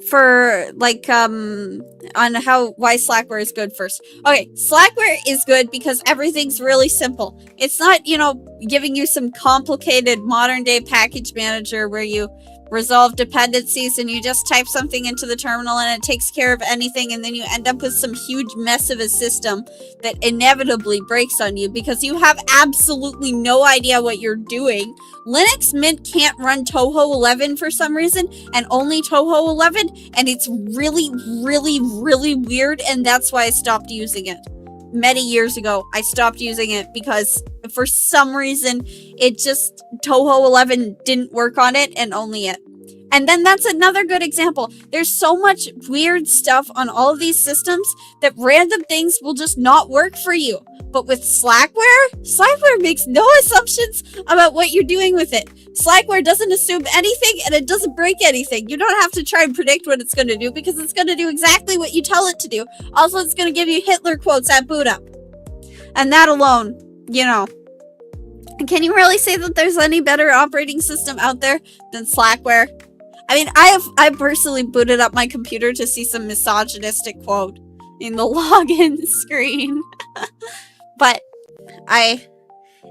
for like on why Slackware is good first. Okay, Slackware is good because everything's really simple. It's not, you know, giving you some complicated modern day package manager where you resolve dependencies, and you just type something into the terminal and it takes care of anything, and then you end up with some huge mess of a system that inevitably breaks on you because you have absolutely no idea what you're doing. Linux Mint can't run touhou 11 for some reason, and only touhou 11, and it's really, really, really weird, and that's why I stopped using it. Many years ago, I stopped using it because for some reason, it just, touhou 11 didn't work on it, and only it. And then that's another good example. There's so much weird stuff on all of these systems that random things will just not work for you. But with Slackware, Slackware makes no assumptions about what you're doing with it. Slackware doesn't assume anything, and it doesn't break anything. You don't have to try and predict what it's going to do because it's going to do exactly what you tell it to do. Also, it's going to give you Hitler quotes at boot up. And that alone, you know. Can you really say that there's any better operating system out there than Slackware? I mean, I personally booted up my computer to see some misogynistic quote in the login screen. But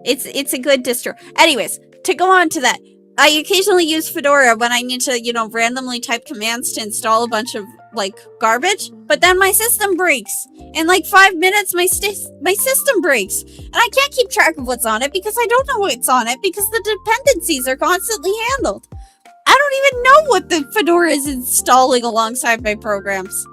it's a good distro. Anyways, to go on to that, I occasionally use Fedora when I need to, you know, randomly type commands to install a bunch of, like, garbage. But then my system breaks. In, like, 5 minutes, my system breaks. And I can't keep track of what's on it because I don't know what's on it because the dependencies are constantly handled. I don't even know what the Fedora is installing alongside my programs.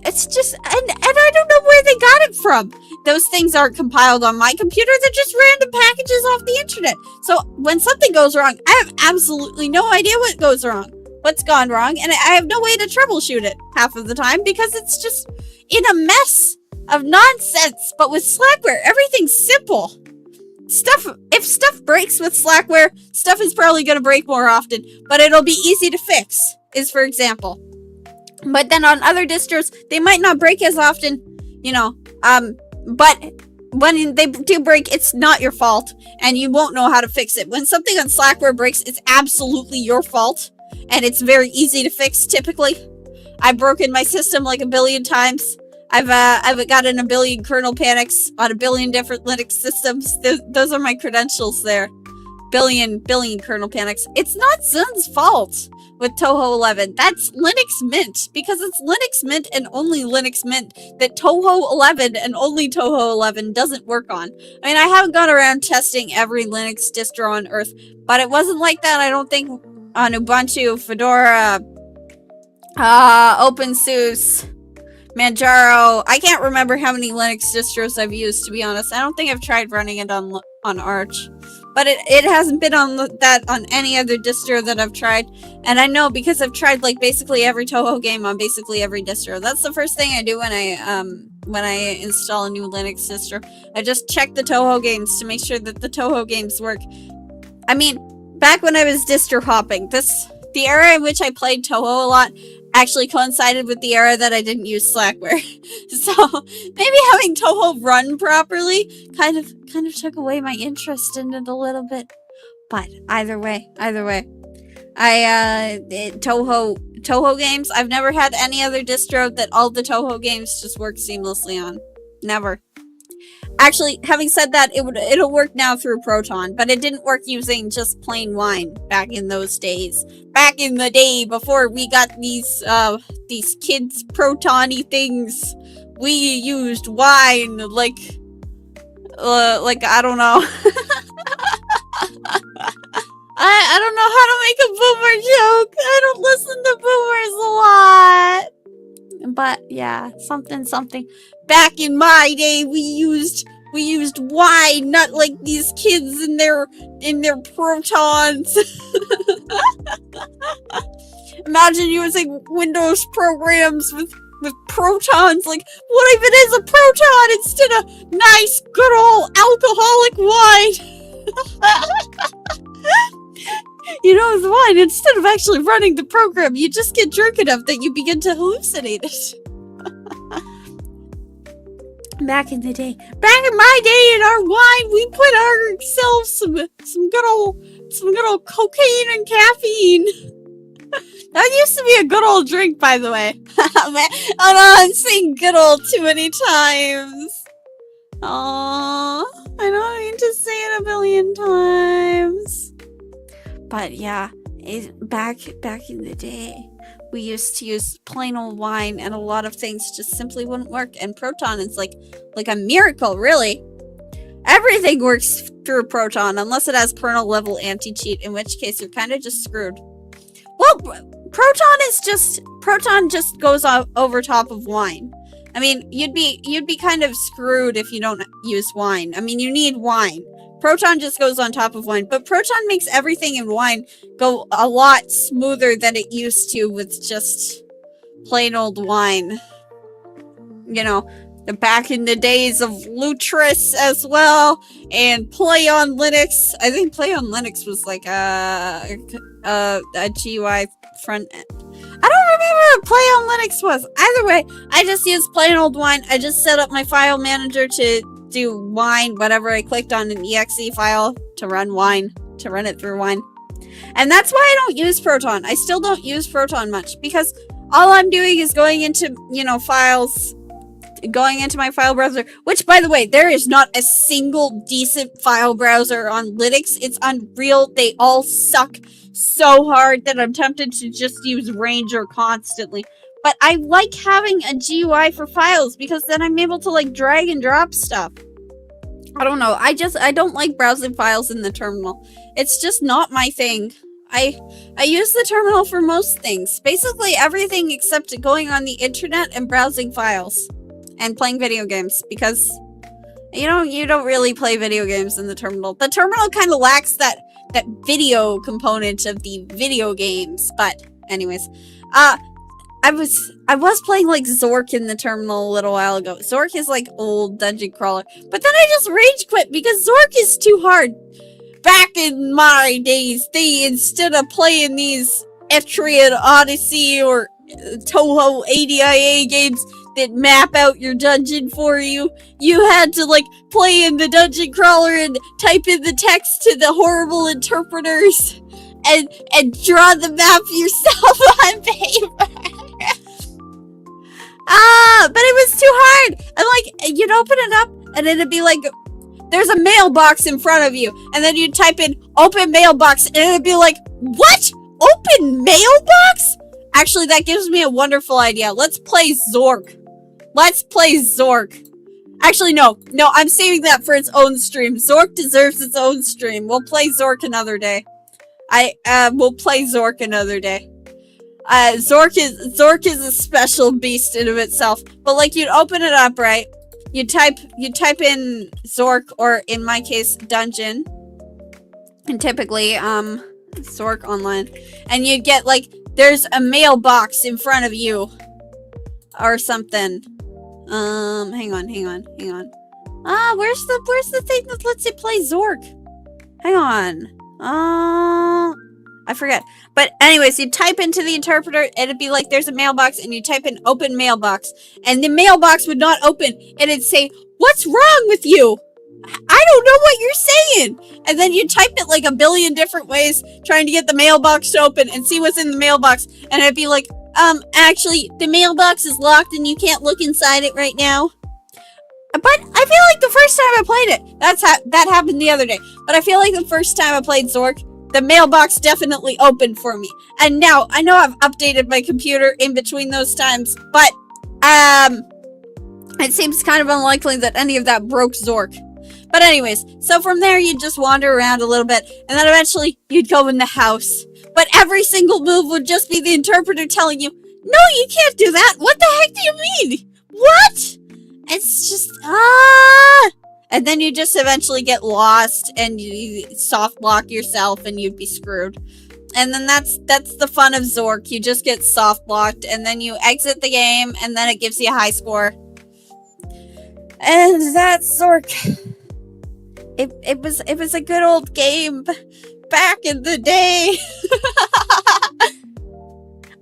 It's just, and I don't know where they got it from. Those things aren't compiled on my computer. They're just random packages off the internet. So when something goes wrong, I have absolutely no idea what goes wrong. What's gone wrong, and I have no way to troubleshoot it half of the time because it's just in a mess of nonsense. But with Slackware, everything's simple. If stuff breaks with Slackware, stuff is probably going to break more often, but it'll be easy to fix, is for example. But then on other distros, they might not break as often, you know, but when they do break, it's not your fault, and you won't know how to fix it. When something on Slackware breaks, it's absolutely your fault, and it's very easy to fix, typically. I've broken my system like a billion times. I've gotten a billion kernel panics on a billion different Linux systems. Those are my credentials there. Billion kernel panics. It's not Zun's fault with touhou 11. That's Linux Mint, because it's Linux Mint and only Linux Mint that touhou 11 and only touhou 11 doesn't work on. I mean, I haven't gone around testing every Linux distro on Earth, but it wasn't like that, I don't think, on Ubuntu, Fedora, OpenSUSE, Manjaro. I can't remember how many Linux distros I've used, to be honest. I don't think I've tried running it on Arch. But it hasn't been on that on any other distro that I've tried. And I know because I've tried like basically every touhou game on basically every distro. That's the first thing I do when I install a new Linux distro. I just check the touhou games to make sure that the touhou games work. I mean, back when I was distro hopping, the era in which I played touhou a lot actually coincided with the era that I didn't use Slackware. So maybe having touhou run properly kind of took away my interest in it a little bit. But either way, touhou games, I've never had any other distro that all the touhou games just work seamlessly on. Never. Actually, having said that, it'll work now through Proton, but it didn't work using just plain wine back in those days. Back in the day before we got these kids Proton-y things, we used wine like I don't know. I don't know how to make a boomer joke. I don't listen to boomers a lot. But yeah, something. Back in my day, we used wine, not like these kids in their Protons. Imagine using Windows programs with Protons. Like, what if it is a Proton instead of nice, good old alcoholic wine? You know, with wine, instead of actually running the program, you just get drunk enough that you begin to hallucinate it. Back in my day, in our wine, we put ourselves some good old cocaine and caffeine. That used to be a good old drink, by the way. I'm saying good old too many times. Aww, I don't mean to say it a billion times. But yeah, Back in the day, we used to use plain old wine, and a lot of things just simply wouldn't work. And Proton is like a miracle, really. Everything works through Proton, unless it has kernel level anti-cheat, in which case you're kind of just screwed. Well, Proton just goes over top of wine. I mean, you'd be kind of screwed if you don't use wine. I mean, you need wine. Proton just goes on top of wine, but Proton makes everything in wine go a lot smoother than it used to with just plain old wine. You know, back in the days of Lutris as well, and Play on Linux. I think Play on Linux was like a GUI front end. I don't remember what Play on Linux was. Either way, I just used plain old wine. I just set up my file manager to do wine, whatever. I clicked on an exe file to run wine, to run it through wine. And that's why I don't use Proton. I still don't use Proton much, because all I'm doing is going into, you know, files, going into my file browser, which, by the way, there is not a single decent file browser on Linux. It's unreal. They all suck so hard that I'm tempted to just use Ranger constantly. But I like having a GUI for files, because then I'm able to, like, drag and drop stuff. I don't know. I don't like browsing files in the terminal. It's just not my thing. I use the terminal for most things. Basically everything except going on the internet and browsing files. And playing video games, because, you know, you don't really play video games in the terminal. The terminal kind of lacks that video component of the video games. But anyways, I was playing like Zork in the terminal a little while ago. Zork is like old dungeon crawler, but then I just rage quit because Zork is too hard. Back in my days, instead of playing these Etrian Odyssey or Touhou ADIA games that map out your dungeon for you, you had to like play in the dungeon crawler and type in the text to the horrible interpreters and draw the map yourself on paper. But it was too hard. And like, you'd open it up and it'd be like, there's a mailbox in front of you, and then you'd type in open mailbox and it'd be like, what? Open mailbox? Actually, that gives me a wonderful idea. Let's play Zork. Actually, no, I'm saving that for its own stream. Zork deserves its own stream. We'll play Zork another day. We'll play Zork another day. Zork is a special beast in of itself. But like, you'd open it up, right? You type in Zork, or in my case, dungeon. And typically, Zork online. And you get like, there's a mailbox in front of you. Or something. Hang on. Where's the thing that lets you play Zork? Hang on. I forget. But anyways, you type into the interpreter, and it'd be like, there's a mailbox, and you type in open mailbox, and the mailbox would not open, and it'd say, what's wrong with you? I don't know what you're saying. And then you type it like a billion different ways, trying to get the mailbox to open and see what's in the mailbox, and it'd be like, actually, the mailbox is locked and you can't look inside it right now. But I feel like the first time I played it, that happened the other day, but I feel like the first time I played Zork, the mailbox definitely opened for me. And now, I know I've updated my computer in between those times, but, it seems kind of unlikely that any of that broke Zork. But anyways, so from there, you'd just wander around a little bit, and then eventually, you'd go in the house. But every single move would just be the interpreter telling you, no, you can't do that. What the heck do you mean? What? It's just, And then you just eventually get lost, and you soft lock yourself, and you'd be screwed. And then that's the fun of Zork. You just get soft locked, and then you exit the game, and then it gives you a high score. And that's Zork. It was a good old game back in the day.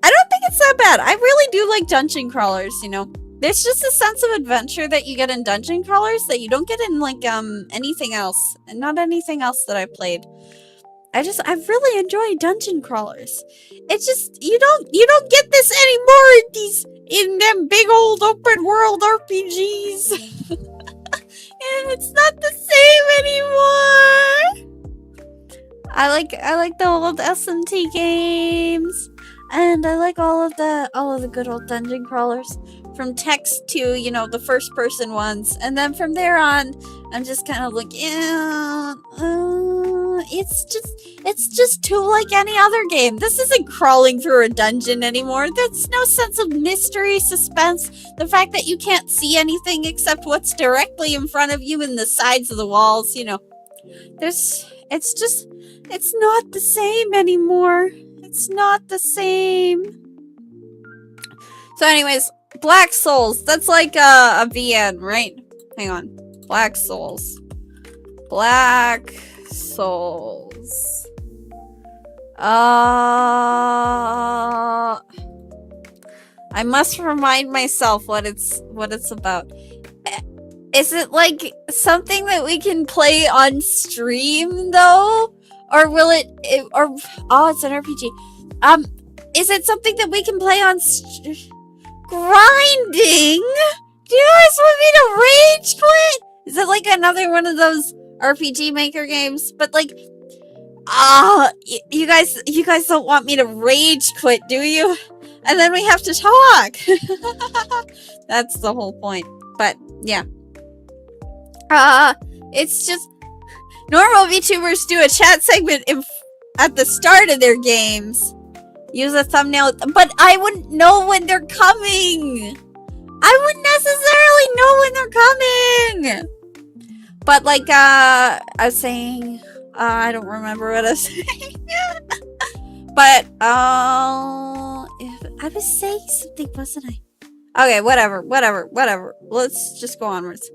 I don't think it's that bad. I really do like dungeon crawlers, you know. There's just a sense of adventure that you get in dungeon crawlers that you don't get in like anything else. And not anything else that I've played. I really enjoy dungeon crawlers. It's just you don't get this anymore in them big old open world RPGs. And it's not the same anymore. I like the old SMT games, and I like all of the good old dungeon crawlers, from text to, you know, the first person ones, and then from there on, I'm just kind of like, yeah, it's just too like any other game. This isn't crawling through a dungeon anymore. There's no sense of mystery, suspense. The fact that you can't see anything except what's directly in front of you and the sides of the walls, you know. It's not the same anymore. It's not the same. So anyways, Black Souls. That's like a VN, right? Hang on. Black Souls. Black Souls. I must remind myself what it's about. Is it like something that we can play on stream though? Or will it oh, it's an RPG. Is it something that we can play on grinding? Do you guys want me to rage quit? Is it like another one of those RPG Maker games? But like, you guys don't want me to rage quit, do you? And then we have to talk. That's the whole point. But yeah. It's just normal VTubers do a chat segment at the start of their games. Use a thumbnail, but I wouldn't know when they're coming. I wouldn't necessarily know when they're coming. But like, I was saying, I don't remember what I was saying. But, I was saying something, wasn't I? Okay, whatever. Let's just go onwards.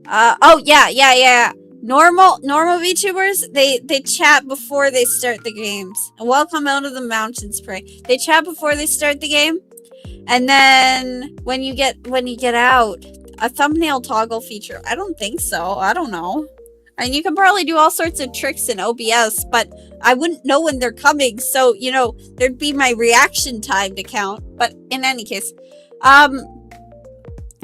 Oh, yeah. Normal VTubers, they chat before they start the games. And welcome out of the mountains, pray. They chat before they start the game. And then when you get out, a thumbnail toggle feature. I don't think so. I don't know. And you can probably do all sorts of tricks in OBS, but I wouldn't know when they're coming, so, you know, there'd be my reaction time to count. But in any case,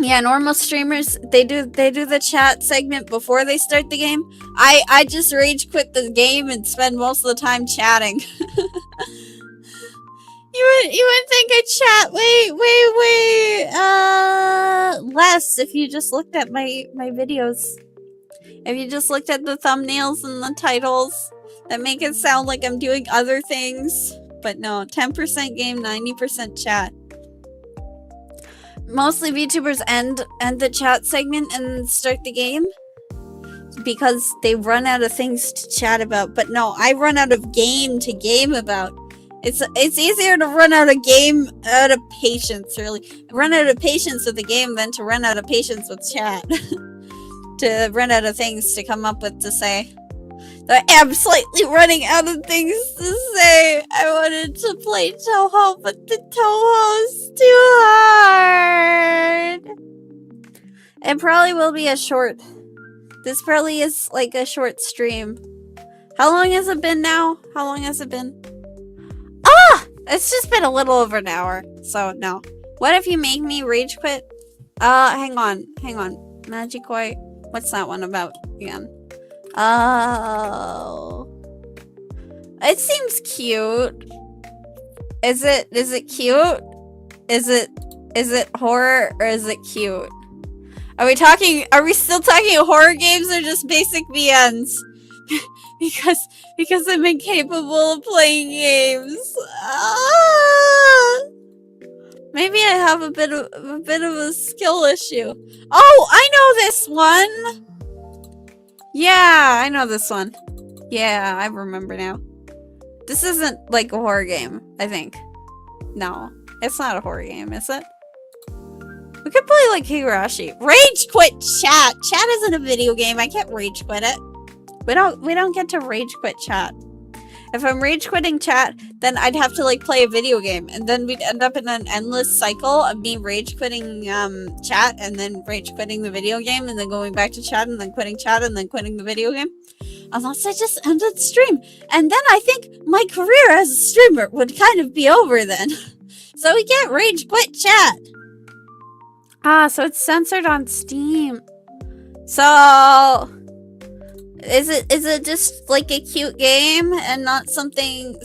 yeah, normal streamers, they do the chat segment before they start the game. I just rage quit the game and spend most of the time chatting. You would think I chat way less if you just looked at my videos. If you just looked at the thumbnails and the titles that make it sound like I'm doing other things. But no, 10% game, 90% chat. Mostly VTubers end the chat segment and start the game because they run out of things to chat about. But no, I run out of game to game about. It's easier to run out of patience, really. Run out of patience with the game than to run out of patience with chat. To run out of things to come up with to say. I am slightly running out of things to say. I wanted to play touhou, but the touhou's too hard. It probably will be a short. This probably is like a short stream. How long has it been now? How long has it been? It's just been a little over an hour. So no. What if you make me rage quit? Hang on. Magic White. What's that one about again? Oh. It seems cute. Is it cute? Is it horror or is it cute? Are we still talking horror games or just basic VNs? because I'm incapable of playing games. Maybe I have a bit of a skill issue. Oh, I know this one. Yeah, I know this one. Yeah, I remember now. This isn't like a horror game, I think. No, it's not a horror game, is it? We could play like Higurashi. Rage quit chat. Chat isn't a video game. I can't rage quit it. We don't get to rage quit chat. If I'm rage quitting chat, then I'd have to like play a video game, and then we'd end up in an endless cycle of me rage quitting chat, and then rage quitting the video game, and then going back to chat, and then quitting chat, and then quitting the video game. Unless I just ended the stream, and then I think my career as a streamer would kind of be over then. So we can't rage quit chat. So it's censored on Steam. So Is it just like a cute game and not something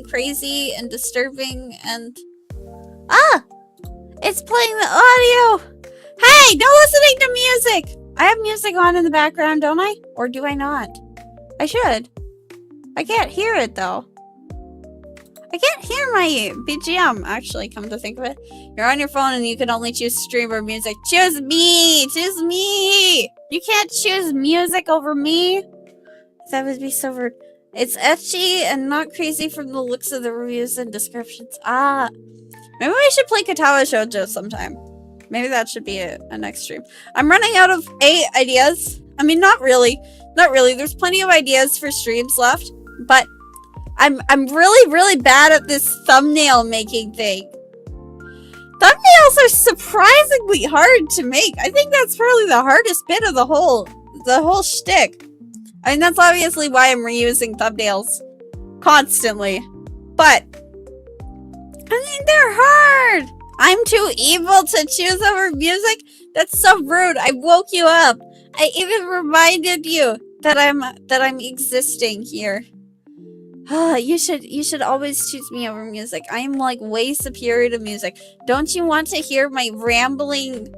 crazy and disturbing and it's playing the audio. Hey, no listening to music. I have music on in the background, don't I? Or do I not? I should. I can't hear it though. I can't hear my BGM, actually, come to think of it. You're on your phone and you can only choose stream or music. Choose me! Choose me! You can't choose music over me. That would be so rude. It's etchy and not crazy from the looks of the reviews and descriptions. Maybe we should play Katawa Shoujo sometime. Maybe that should be a next stream. I'm running out of ideas. I mean, not really. Not really. There's plenty of ideas for streams left, but I'm really bad at this thumbnail making thing. Thumbnails are surprisingly hard to make. I think that's probably the hardest bit of the whole shtick. I mean, that's obviously why I'm reusing thumbnails constantly. But I mean, they're hard. I'm too evil to choose over music? That's so rude. I woke you up. I even reminded you that I'm existing here. You should always choose me over music. I am like way superior to music. Don't you want to hear my rambling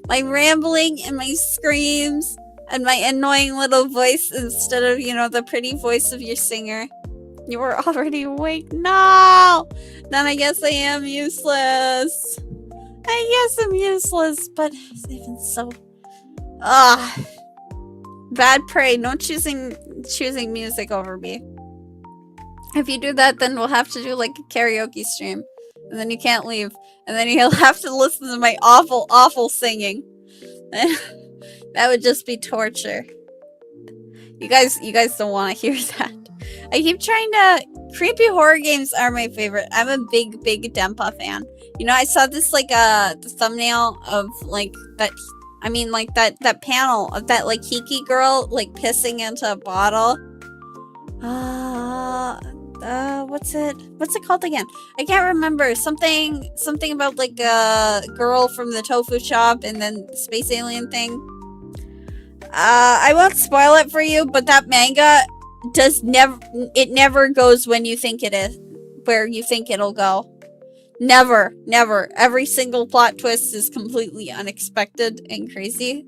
my rambling and my screams and my annoying little voice instead of, you know, the pretty voice of your singer? You were already awake. No! Then I guess I am useless. I guess I'm useless, but even so. Bad prey. No choosing music over me. If you do that, then we'll have to do like a karaoke stream. And then you can't leave. And then you'll have to listen to my awful singing. That would just be torture. You guys don't want to hear that. I keep trying to... Creepy horror games are my favorite. I'm a big Denpa fan. You know, I saw this like the thumbnail of like that... I mean, like that panel of that like Hiki girl like pissing into a bottle. What's it called again? I can't remember. Something about like a girl from the tofu shop and then space alien thing. I won't spoil it for you, but that manga never goes when you think it is, where you think it'll go. Never. Every single plot twist is completely unexpected and crazy.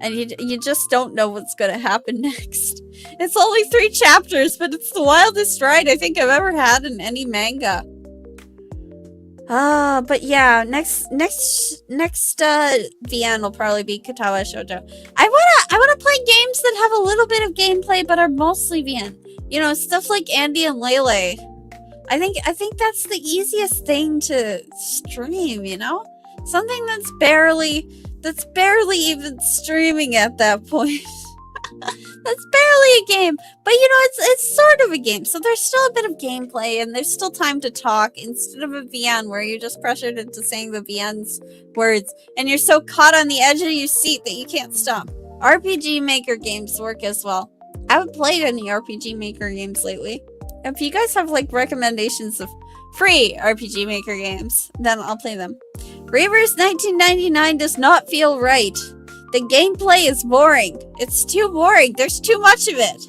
And you just don't know what's gonna happen next. It's only 3 chapters, but it's the wildest ride I think I've ever had in any manga. But yeah, next VN will probably be Katawa Shoujo. I wanna play games that have a little bit of gameplay but are mostly VN. You know, stuff like Andy and Lele. I think that's the easiest thing to stream, you know? Something that's barely even streaming at that point. That's barely a game. But you know, it's sort of a game. So there's still a bit of gameplay and there's still time to talk instead of a VN where you're just pressured into saying the VN's words and you're so caught on the edge of your seat that you can't stop. RPG Maker games work as well. I haven't played any RPG Maker games lately. If you guys have like recommendations of free RPG Maker games, then I'll play them. Reverse 1999 does not feel right. The gameplay is boring. It's too boring. There's too much of it.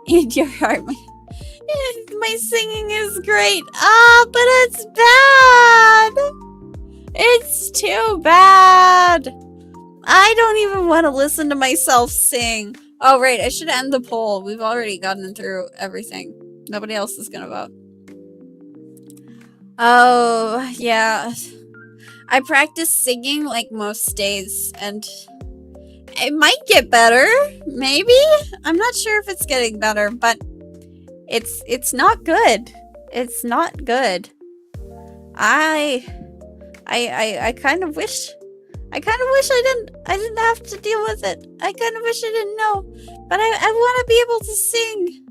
In your heart, my singing is great. But it's bad. It's too bad. I don't even want to listen to myself sing. Oh, right. I should end the poll. We've already gotten through everything. Nobody else is gonna vote. Oh, yeah. I practice singing like most days, and it might get better. Maybe? I'm not sure if it's getting better, but it's not good. It's not good. I kind of wish I didn't have to deal with it. I kind of wish I didn't know. But I want to be able to sing.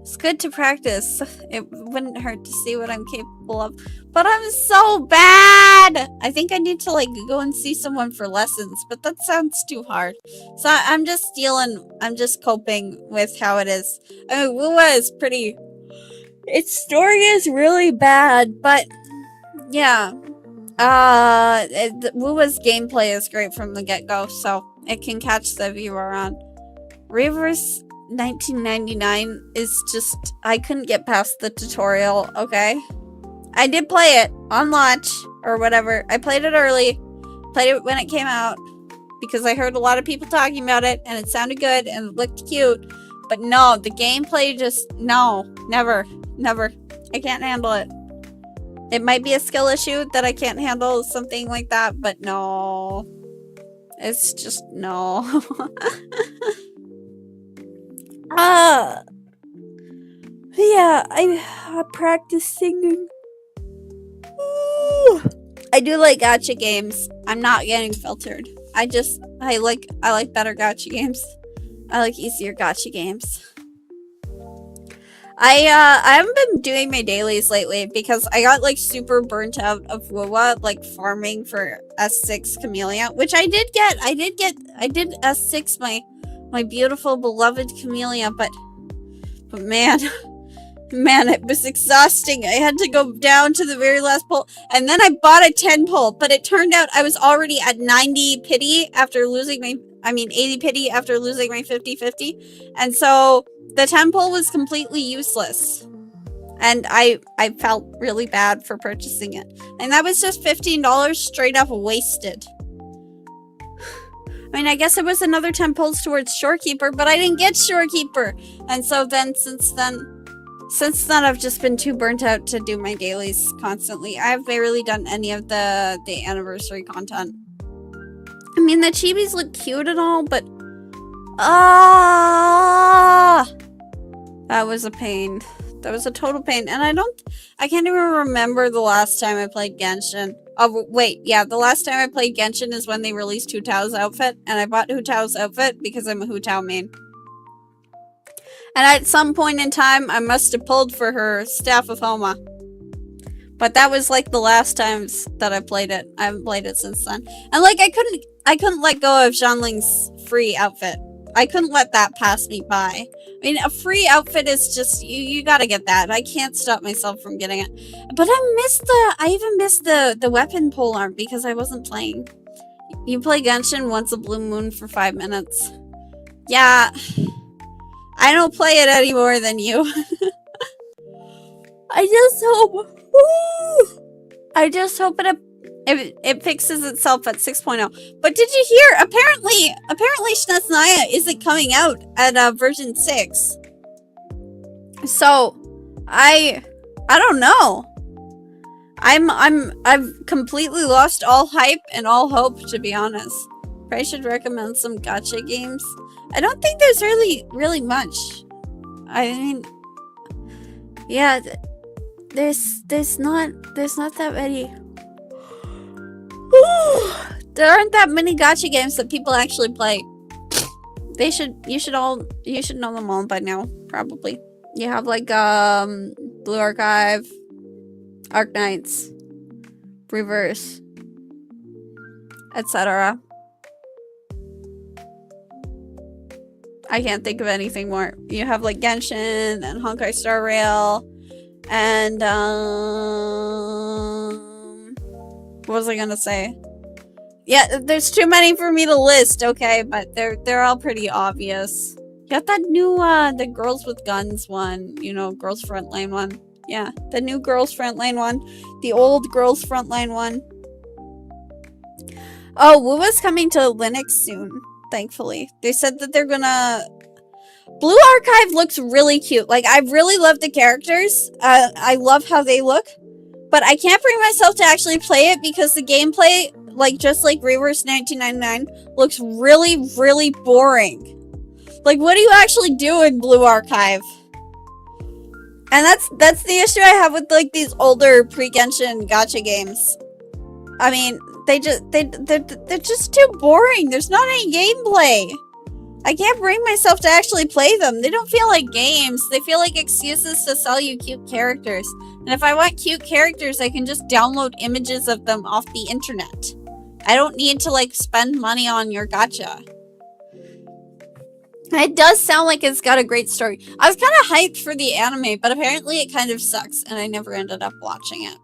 It's good to practice. It wouldn't hurt to see what I'm capable of. But I'm so bad! I think I need to, like, go and see someone for lessons. But that sounds too hard. So I'm just coping with how it is. I mean, Wuwa is pretty... Its story is really bad, but... Yeah. Wuwa's gameplay is great from the get-go, so... It can catch the viewer on. Reverse 1999 is just... I couldn't get past the tutorial, okay? I did play it on launch, or whatever. I played it early. Played it when it came out. Because I heard a lot of people talking about it, and it sounded good, and it looked cute. But no, the gameplay just... No. Never. Never. I can't handle it. It might be a skill issue that I can't handle something like that, but no. It's just... No. Yeah, I practice singing. Ooh. I do like gacha games. I'm not getting filtered. I like better gacha games. I like easier gacha games. I haven't been doing my dailies lately because I got like super burnt out of WoWa, like farming for S6 Camellia, which I did get. I did S6 my beautiful beloved Camellia, but man, it was exhausting. I had to go down to the very last pull, and then I bought a 10 pull, but it turned out I was already at 90 pity after losing my, 80 pity after losing my 50-50, and so the 10 pull was completely useless. And I felt really bad for purchasing it. And that was just $15 straight up wasted. I guess it was another 10 pulls towards Shorekeeper, but I didn't get Shorekeeper. And so then, since then, I've just been too burnt out to do my dailies constantly. I have barely done any of the anniversary content. The chibis look cute and all, but... That was a pain. That was a total pain. And I can't even remember the last time I played Genshin. Oh, wait. Yeah, the last time I played Genshin is when they released Hu Tao's outfit. And I bought Hu Tao's outfit because I'm a Hu Tao main. And at some point in time, I must have pulled for her Staff of Homa. But that was like the last times that I played it. I haven't played it since then. And like, I couldn't let go of Zhanling's free outfit. I couldn't let that pass me by. A free outfit is just, you gotta get that. I can't stop myself from getting it. But I even missed the weapon polearm because I wasn't playing. You play Genshin once a blue moon for 5 minutes. Yeah. I don't play it any more than you. I just hope it fixes itself at 6.0. But did you hear? Apparently Shnesnaya isn't coming out at version 6. So I don't know. I've completely lost all hype and all hope, to be honest. Probably should recommend some gacha games. I don't think there's really much. Yeah, there's not that many. There aren't that many gacha games that people actually play. You should know them all by now, probably. You have like Blue Archive, Arknights, Reverse, etc. I can't think of anything more. You have like Genshin and Honkai Star Rail and what was I gonna say? Yeah, there's too many for me to list, okay, but they're all pretty obvious. You got that new the Girls with Guns one, Girls Frontline one. Yeah, the new Girls Frontline one. The old Girls Frontline one. Oh, WoWa's coming to Linux soon, thankfully. They said that they're gonna... Blue Archive looks really cute. Like, I really love the characters. I love how they look. But I can't bring myself to actually play it because the gameplay, just like Reverse 1999, looks really, really boring. Like, what do you actually do in Blue Archive? And that's the issue I have with, these older pre-Genshin gacha games. They're just too boring. There's not any gameplay. I can't bring myself to actually play them. They don't feel like games. They feel like excuses to sell you cute characters. And if I want cute characters, I can just download images of them off the internet. I don't need to, spend money on your gacha. It does sound like it's got a great story. I was kind of hyped for the anime, but apparently it kind of sucks, and I never ended up watching it.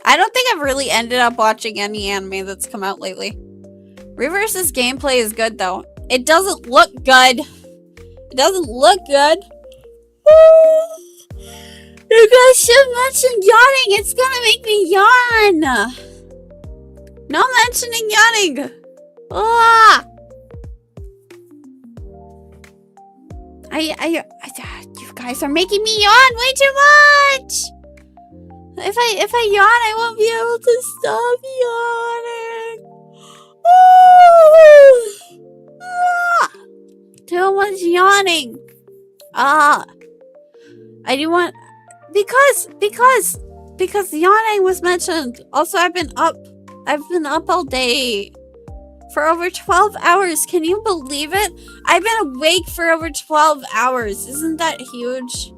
I don't think I've really ended up watching any anime that's come out lately. Reverse's gameplay is good though. It doesn't look good. It doesn't look good. You guys should mention yawning. It's gonna make me yawn. No mentioning yawning. Ah! You guys are making me yawn way too much. If I yawn, I won't be able to stop yawning. Too much yawning. I do want because yawning was mentioned. Also, I've been up all day for over 12 hours. Can you believe it? I've been awake for over 12 hours. Isn't that huge?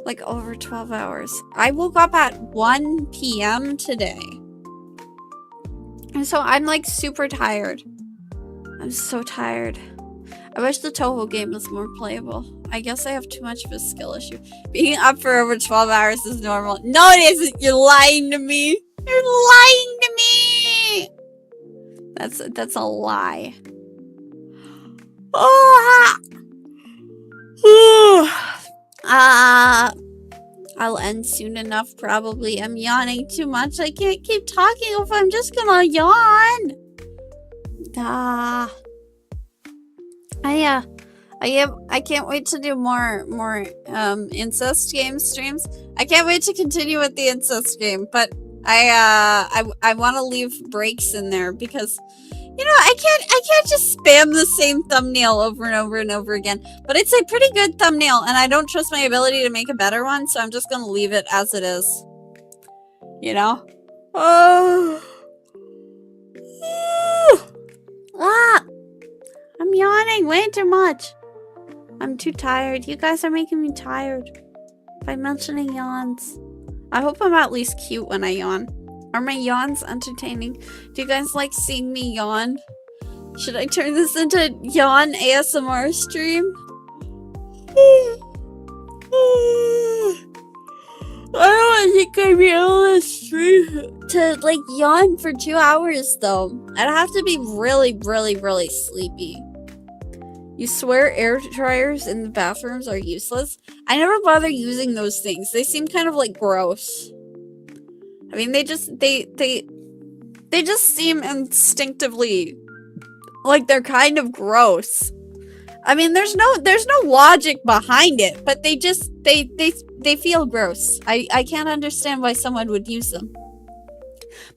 Like over 12 hours. I woke up at 1 p.m. today. And so I'm like super tired. I'm so tired. I wish the touhou game was more playable. I guess I have too much of a skill issue. Being up for over 12 hours is normal. No, it isn't. You're lying to me. You're lying to me. That's a lie. I'll end soon enough, probably. I'm yawning too much. I can't keep talking if I'm just gonna yawn. I can't wait to do more incest game streams. I can't wait to continue with the incest game, but I want to leave breaks in there because, you know, I can't just spam the same thumbnail over and over and over again. But it's a pretty good thumbnail, and I don't trust my ability to make a better one, so I'm just gonna leave it as it is. You know? I'm yawning way too much. I'm too tired. You guys are making me tired by mentioning yawns. I hope I'm at least cute when I yawn. Are my yawns entertaining? Do you guys like seeing me yawn? Should I turn this into yawn ASMR stream? I don't think I'd be able to stream to like yawn for 2 hours though. I'd have to be really, really, really sleepy. You swear air dryers in the bathrooms are useless? I never bother using those things. They seem kind of like gross. I mean, they just seem instinctively like they're kind of gross. I mean, there's no logic behind it, but they feel gross. I can't understand why someone would use them.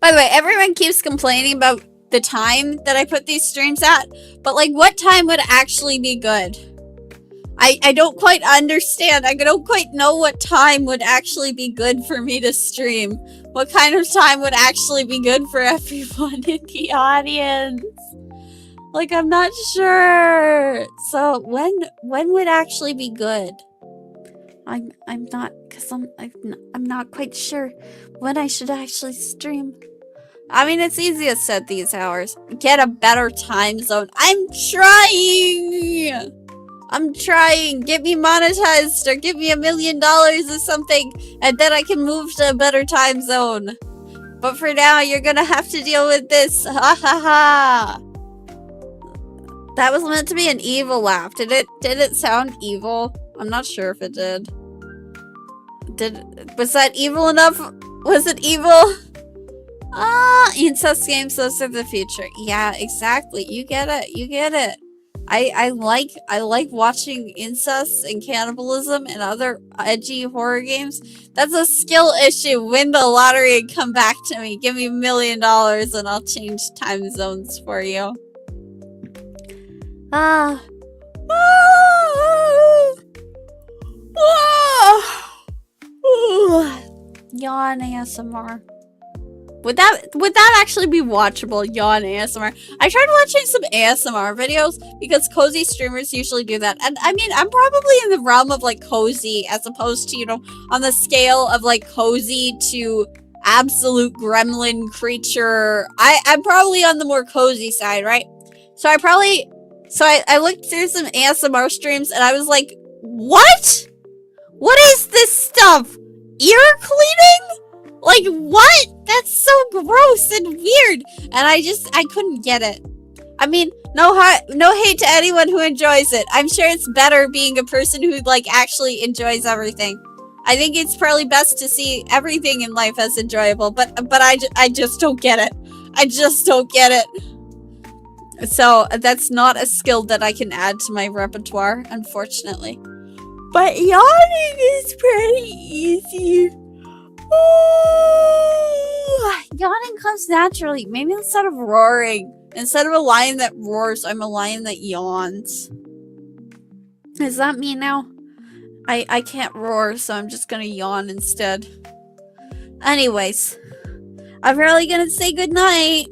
By the way, everyone keeps complaining about the time that I put these streams at, but like what time would actually be good? I don't quite understand. I don't quite know what time would actually be good for me to stream. What kind of time would actually be good for everyone in the audience? Like, I'm not sure. So when would actually be good? I'm not quite sure when I should actually stream. I mean, it's easiest at these hours. Get a better time zone. I'm trying. Get me monetized or give me $1 million or something, and then I can move to a better time zone. But for now, you're gonna have to deal with this. Ha ha ha. That was meant to be an evil laugh. Did it sound evil? I'm not sure if it did. Was that evil enough? Was it evil? Incest games, those are the future. Yeah, exactly. You get it. I like watching incest and cannibalism and other edgy horror games. That's a skill issue. Win the lottery and come back to me. Give me $1 million and I'll change time zones for you. Yawn ASMR. Would that actually be watchable? Yawn ASMR. I tried watching some ASMR videos because cozy streamers usually do that. And I mean, I'm probably in the realm of like cozy as opposed to, you know, on the scale of like cozy to absolute gremlin creature. I'm probably on the more cozy side, right? So I looked through some ASMR streams and I was like, what? What is this stuff? Ear cleaning? Like, what? That's so gross and weird. And I couldn't get it. I mean, no hate to anyone who enjoys it. I'm sure it's better being a person who, like, actually enjoys everything. I think it's probably best to see everything in life as enjoyable, but I just don't get it. I just don't get it. So, that's not a skill that I can add to my repertoire, unfortunately. But yawning is pretty easy. Ooh, yawning comes naturally. Maybe instead of roaring. Instead of a lion that roars, I'm a lion that yawns. Is that me now? I can't roar, so I'm just gonna yawn instead. Anyways, I'm really gonna say goodnight.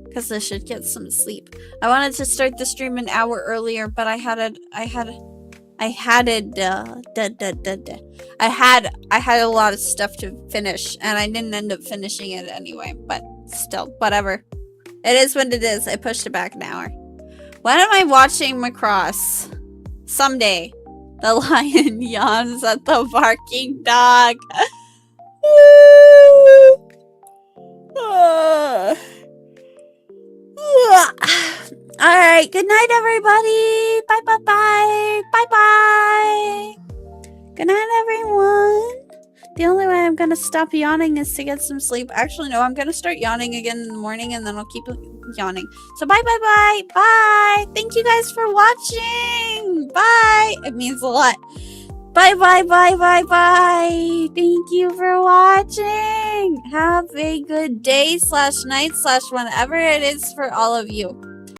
Because I should get some sleep. I wanted to start the stream an hour earlier, but I had a lot of stuff to finish, and I didn't end up finishing it anyway, but still, whatever. It is what it is. I pushed it back an hour. When am I watching Macross? Someday. The lion yawns at the barking dog. Alright, good night, everybody. Bye, bye, bye. Bye, bye. Good night, everyone. The only way I'm gonna stop yawning is to get some sleep. Actually, no, I'm gonna start yawning again in the morning, and then I'll keep yawning. So bye, bye, bye. Bye. Thank you guys for watching. Bye. It means a lot. Bye, bye, bye, bye, bye. Thank you for watching. Have a good day / night / whenever it is for all of you.